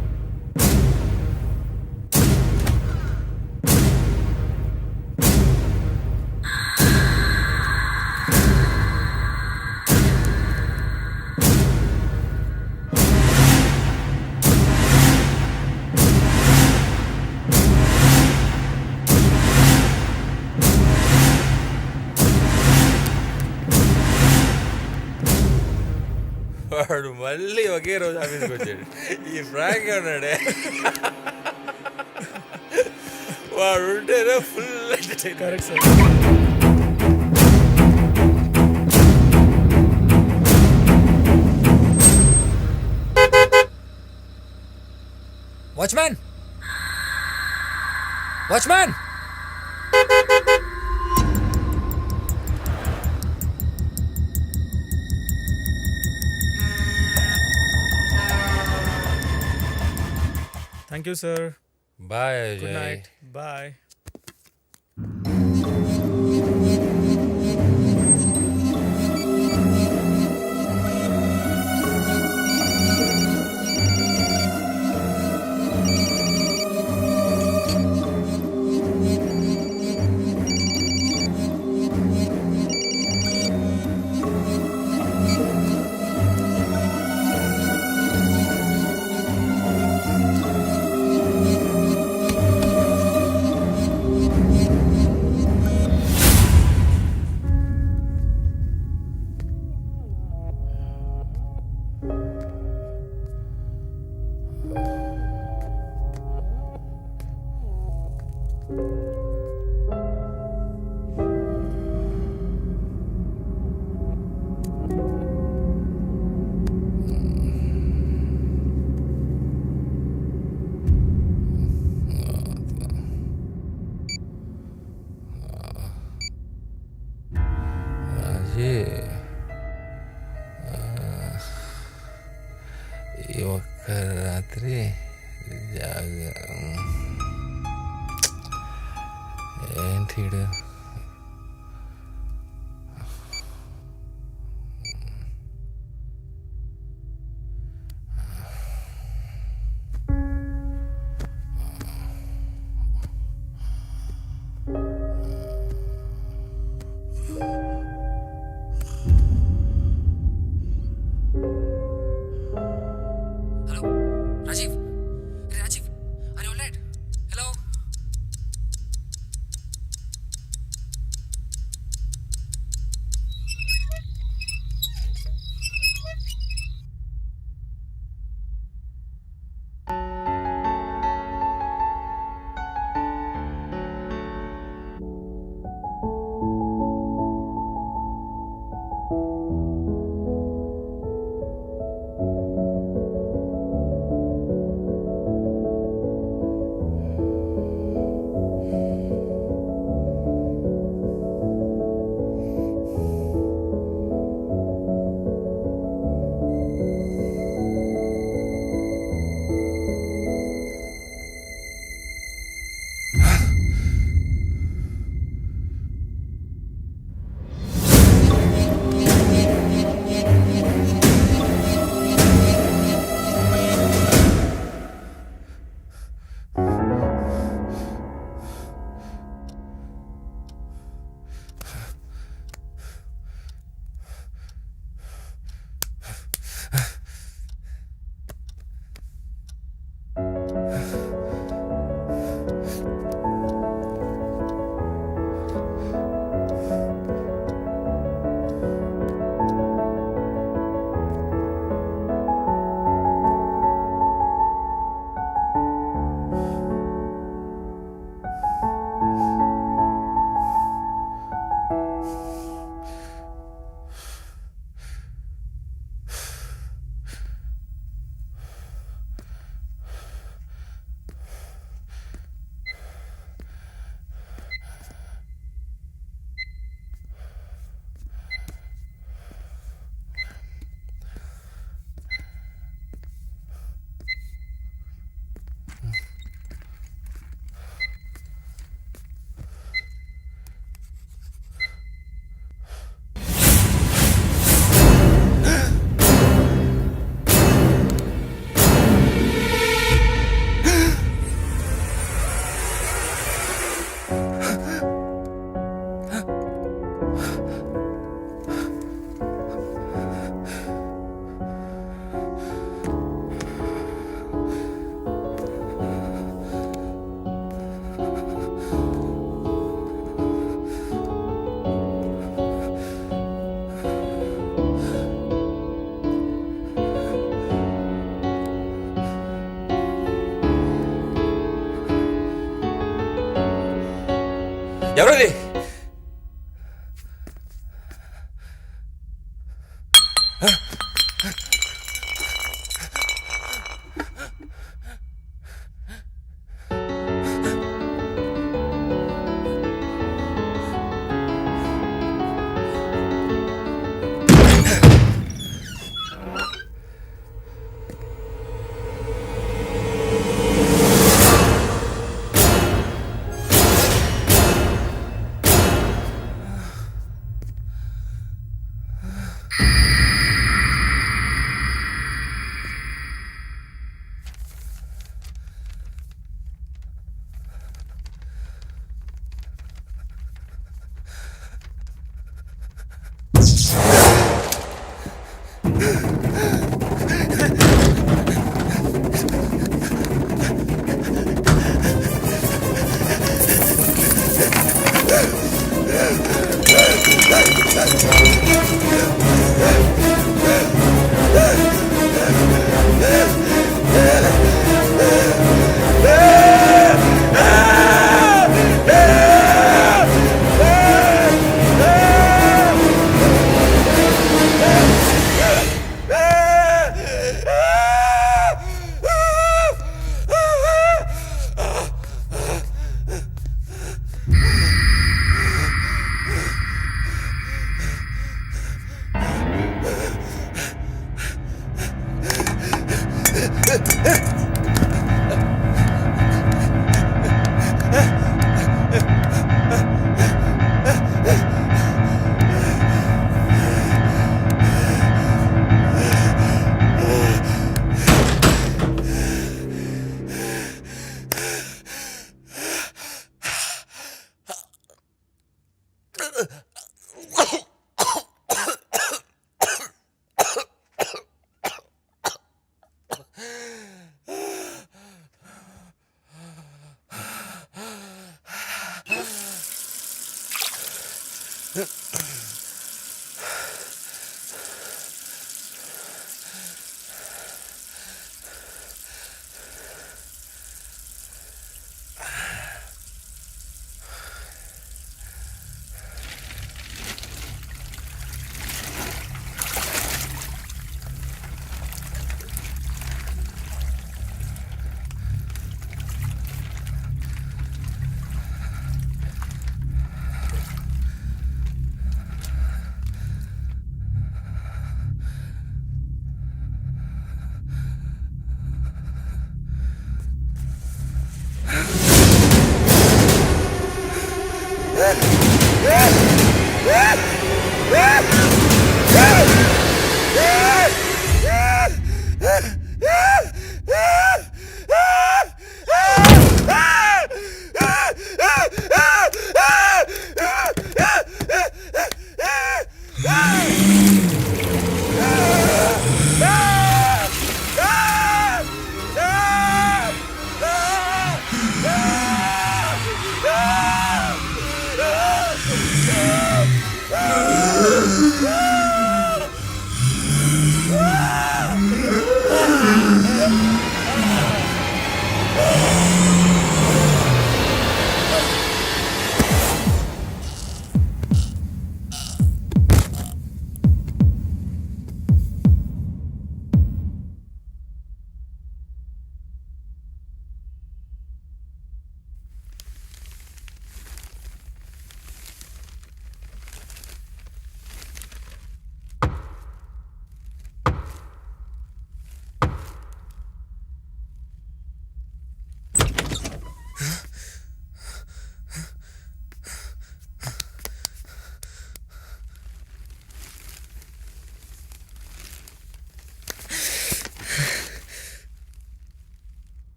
వాడు మళ్ళీ ఒకే రోజు ఆఫీస్కి వచ్చాడు. ఈ ఫ్రాంక్ ఉన్నాడే వాడు ఉంటేనే full correct sir. Watchman, watchman, thank you sir. Bye good Ajay. Night. Bye. ఈ ఒక్క రాత్రి ఏంటి Rajiv, Rajiv, are you all right? Hello? ఎవరది?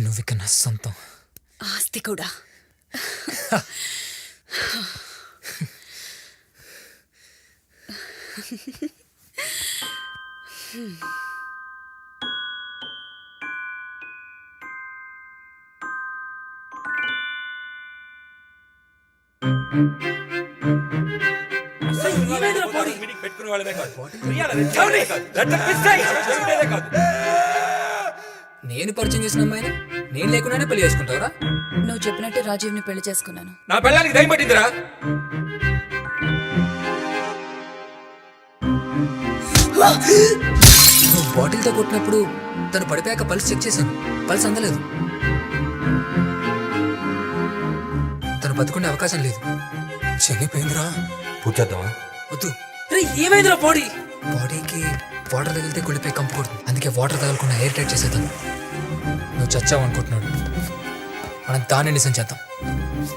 నువ్విక నా సొంతం. ఆస్తి కూడా. పెట్టుకునే వాళ్ళమే కాదు చావునే కాదు, రక్తం పిస్తాయి, చంపేదే కాదు. నేను పరిచయం చేసిన అమ్మాయిని నేను లేకుండానే పెళ్లి చేసుకుంటావురా? నువ్వు చెప్పినట్టే రాజీవ్ని పెళ్లి చేసుకున్నాను. నా పెళ్ళానికి దయ్యం పట్టిందిరా. నువ్వు బాటిల్తో కొట్టినప్పుడు తను పడిపోయాక పల్స్ చెక్ చేశాను, పల్స్ అందలేదు. తను బతుకునే అవకాశం లేదు, చనిపోయిందిరా. పూజ చేద్దామా? వద్దు. రే ఏమైందిరా బాడీకి వాటర్ తగిలితే కుళ్ళిపోయి కంపు కొడుతుంది, అందుకే వాటర్ తగలకుండా ఎయిర్ టైట్ చేసేద్దాం. నువ్వు చచ్చావు అనుకుంటున్నాడు, మనం దాన్ని నిజం చేద్దాం.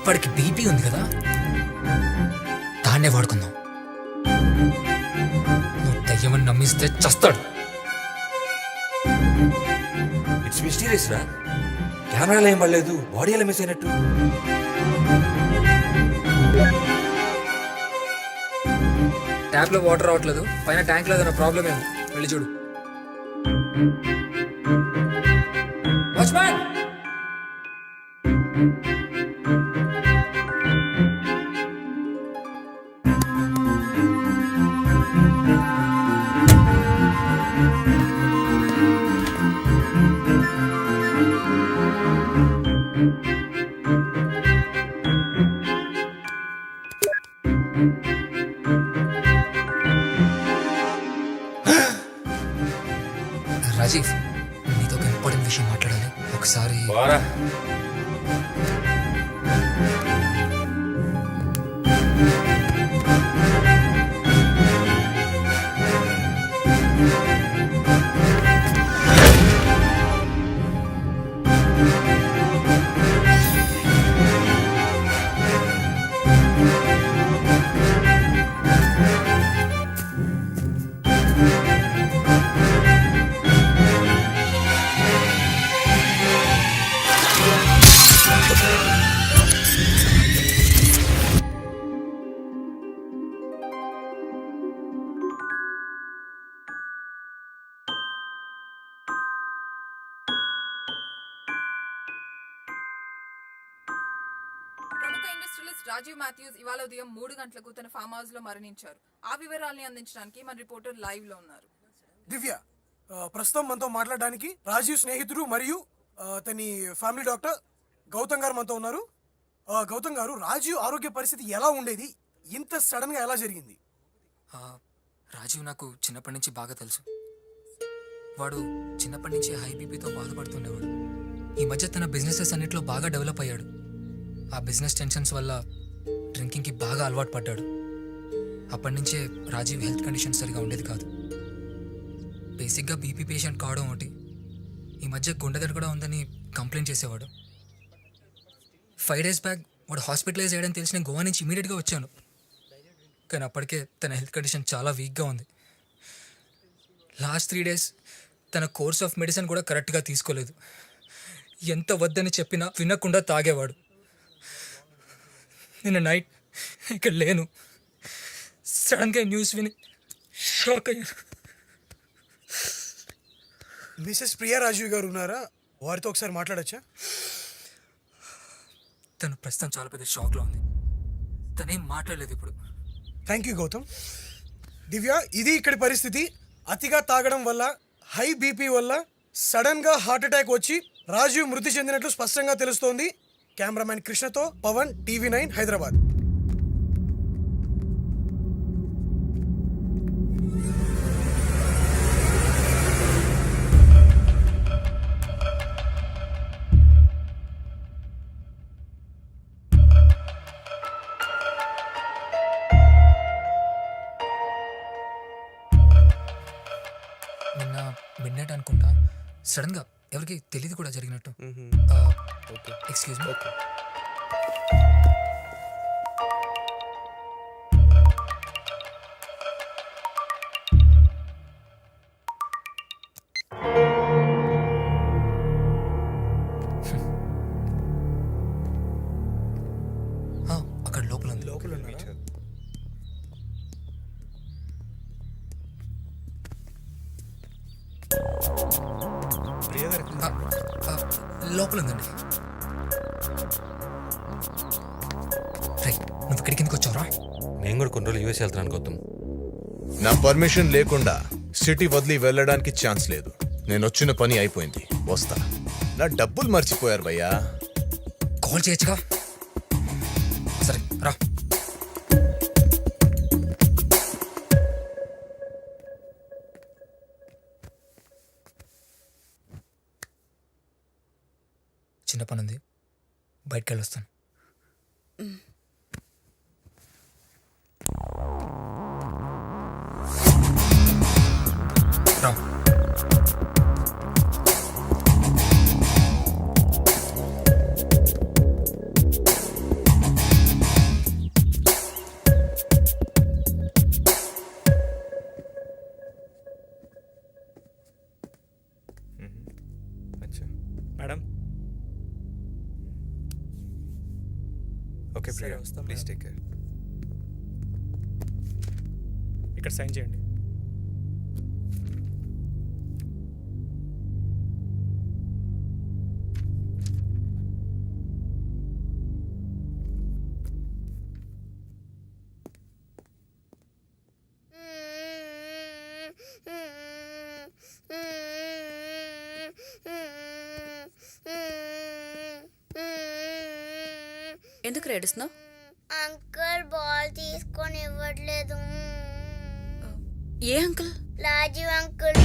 వాడికి బీపీ ఉంది కదా, దాన్నే వాడుకుందాం. నువ్వు దయ్యమని నమ్మిస్తే చస్తాడు. ఇట్స్ మిస్టీరియస్ రా. కెమెరాలో ఏం పడలేదు, బాడీ ఎలా మిస్ అయినట్టు. ట్యాప్ లో వాటర్ రావట్లేదు, పైన ట్యాంక్ లో ఏదైనా ప్రాబ్లం ఏమో, వెళ్ళి చూడు. వాచ్మ్యాన్! రాజీవ్, నీతో ఒక ఇంపార్టెంట్ విషయం మాట్లాడాలి ఒకసారి. బారా ప్రముఖ ఇండస్ట్రియలిస్ట్ రాజీవ్ మాథ్యూస్ ఇవాళ ఉదయం 3 గంటలకు తన ఫామ్ హౌస్ లో మరణించారు. ఆ వివరాల్ని అందించడానికి మన రిపోర్టర్ లైవ్ లో ఉన్నారు. దివ్య, ప్రస్తుతం మనతో మాట్లాడడానికి రాజీవ్ స్నేహితుడు మరియు అతని ఫ్యామిలీ డాక్టర్ గౌతమ్ గారు మనతో ఉన్నారు. గౌతమ్ గారు, రాజీవ్ ఆరోగ్య పరిస్థితి ఎలా ఉండేది? ఇంత సడన్ గా ఎలా జరిగింది? రాజీవ్ నాకు చిన్నప్పటి నుంచి బాగా తెలుసు. వాడు చిన్నప్పటి నుంచి హై బీపీతో బాధపడుతుండేవాడు. ఈ మధ్య తన బిజినెసెస్ అన్నిట్లో బాగా డెవలప్ అయ్యాడు. ఆ బిజినెస్ టెన్షన్స్ వల్ల డ్రింకింగ్కి బాగా అలవాటు పడ్డాడు. అప్పటి నుంచే రాజీవ్ హెల్త్ కండిషన్ సరిగా ఉండేది కాదు. బేసిక్గా బీపీ పేషెంట్ కావడం ఒకటి, ఈ మధ్య గుండెదడ కూడా ఉందని కంప్లైంట్ చేసేవాడు. 5 days బ్యాక్ వాడు హాస్పిటలైజ్ అయ్యాడని తెలిసి నేను గోవా నుంచి ఇమీడియట్గా వచ్చాను. కానీ అప్పటికే తన హెల్త్ కండిషన్ చాలా వీక్గా ఉంది. లాస్ట్ 3 days తన కోర్స్ ఆఫ్ మెడిసిన్ కూడా కరెక్ట్గా తీసుకోలేదు. ఎంత వద్దని చెప్పినా వినకుండా తాగేవాడు. నిన్న నైట్ ఇక్కడ లేను, సడన్గా న్యూస్ విని షాక్ అయ్యాను. మిసెస్ ప్రియా రాజీవ్ గారు ఉన్నారా? వారితో ఒకసారి మాట్లాడచ్చా? తను ప్రస్తుతం చాలా పెద్ద షాక్లో ఉంది, తనేం మాట్లాడలేదు ఇప్పుడు. Thank you Gautam. దివ్య, ఇది ఇక్కడి పరిస్థితి. అతిగా తాగడం వల్ల, హై బీపీ వల్ల సడన్ గా హార్ట్ అటాక్ వచ్చి రాజీవ్ మృతి చెందినట్లు స్పష్టంగా తెలుస్తోంది. కెమెరామ్యాన్ కృష్ణతో పవన్, TV9 హైదరాబాద్. నిన్న మిడ్ నైట్ అనుకుంటా సడన్గా ఎవరికి తెలియదు కూడా జరిగినట్టు. Excuse me. అక్కడ లోపల ఉంది. లోపల ఉందండి. రైట్. నువ్వు ఇక్కడికి ఎందుకు వచ్చావురా? నేను కూడా కొన్ని రోజులు యూఎస్ వెళ్తున్నాను గౌతమ్. నా పర్మిషన్ లేకుండా సిటీ వదిలి వెళ్ళడానికి ఛాన్స్ లేదు. నేను వచ్చిన పని అయిపోయింది, వస్తా. నా డబ్బులు మర్చిపోయారు భయ్యా. కాల్ చేయొచ్చుగా. సరే రా. చిన్న పని ఉంది, బయటకు వెళ్ళొస్తాను. రా. Madam okay Priya, please take care. ఇక్కడ సైన్ చేయండి. ఎందుకు ఏడుస్తున్నావు? అంకుల్ బాల్ తీసుకొని ఇవ్వట్లేదు. ఏ అంకుల్? Rajiv uncle.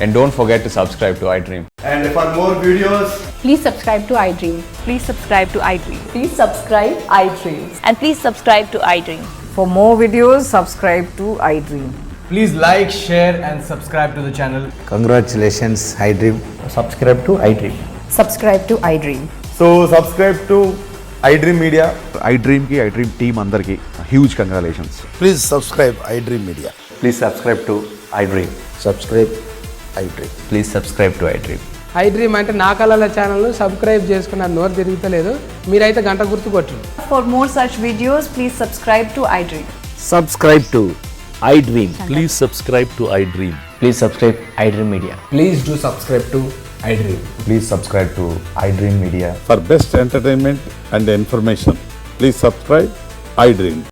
And don't forget to subscribe to iDream. And for more videos, Please subscribe to iDream. Please subscribe to iDream. Please subscribe iDream. And please subscribe to iDream. For more videos, subscribe to iDream. Please like, share and subscribe to the channel. Congratulations iDream. Subscribe to iDream. Subscribe to iDream. So subscribe to iDream Media. iDream ki iDream team andarki huge congratulations. please subscribe iDream Media. Please subscribe to iDream. Subscribe iDream. Please subscribe to iDream. iDream అంటే నా కళల channel subscribe చేసుకున్న నోరు తిరుగుతలేదు. మీరైతే గంట గుర్తు కొట్టండి. For more such videos, please subscribe to iDream. Subscribe to iDream. Please subscribe to iDream. Please subscribe iDream Media. Please do subscribe to iDream. Please subscribe to iDream Media. For best entertainment and information, please subscribe iDream.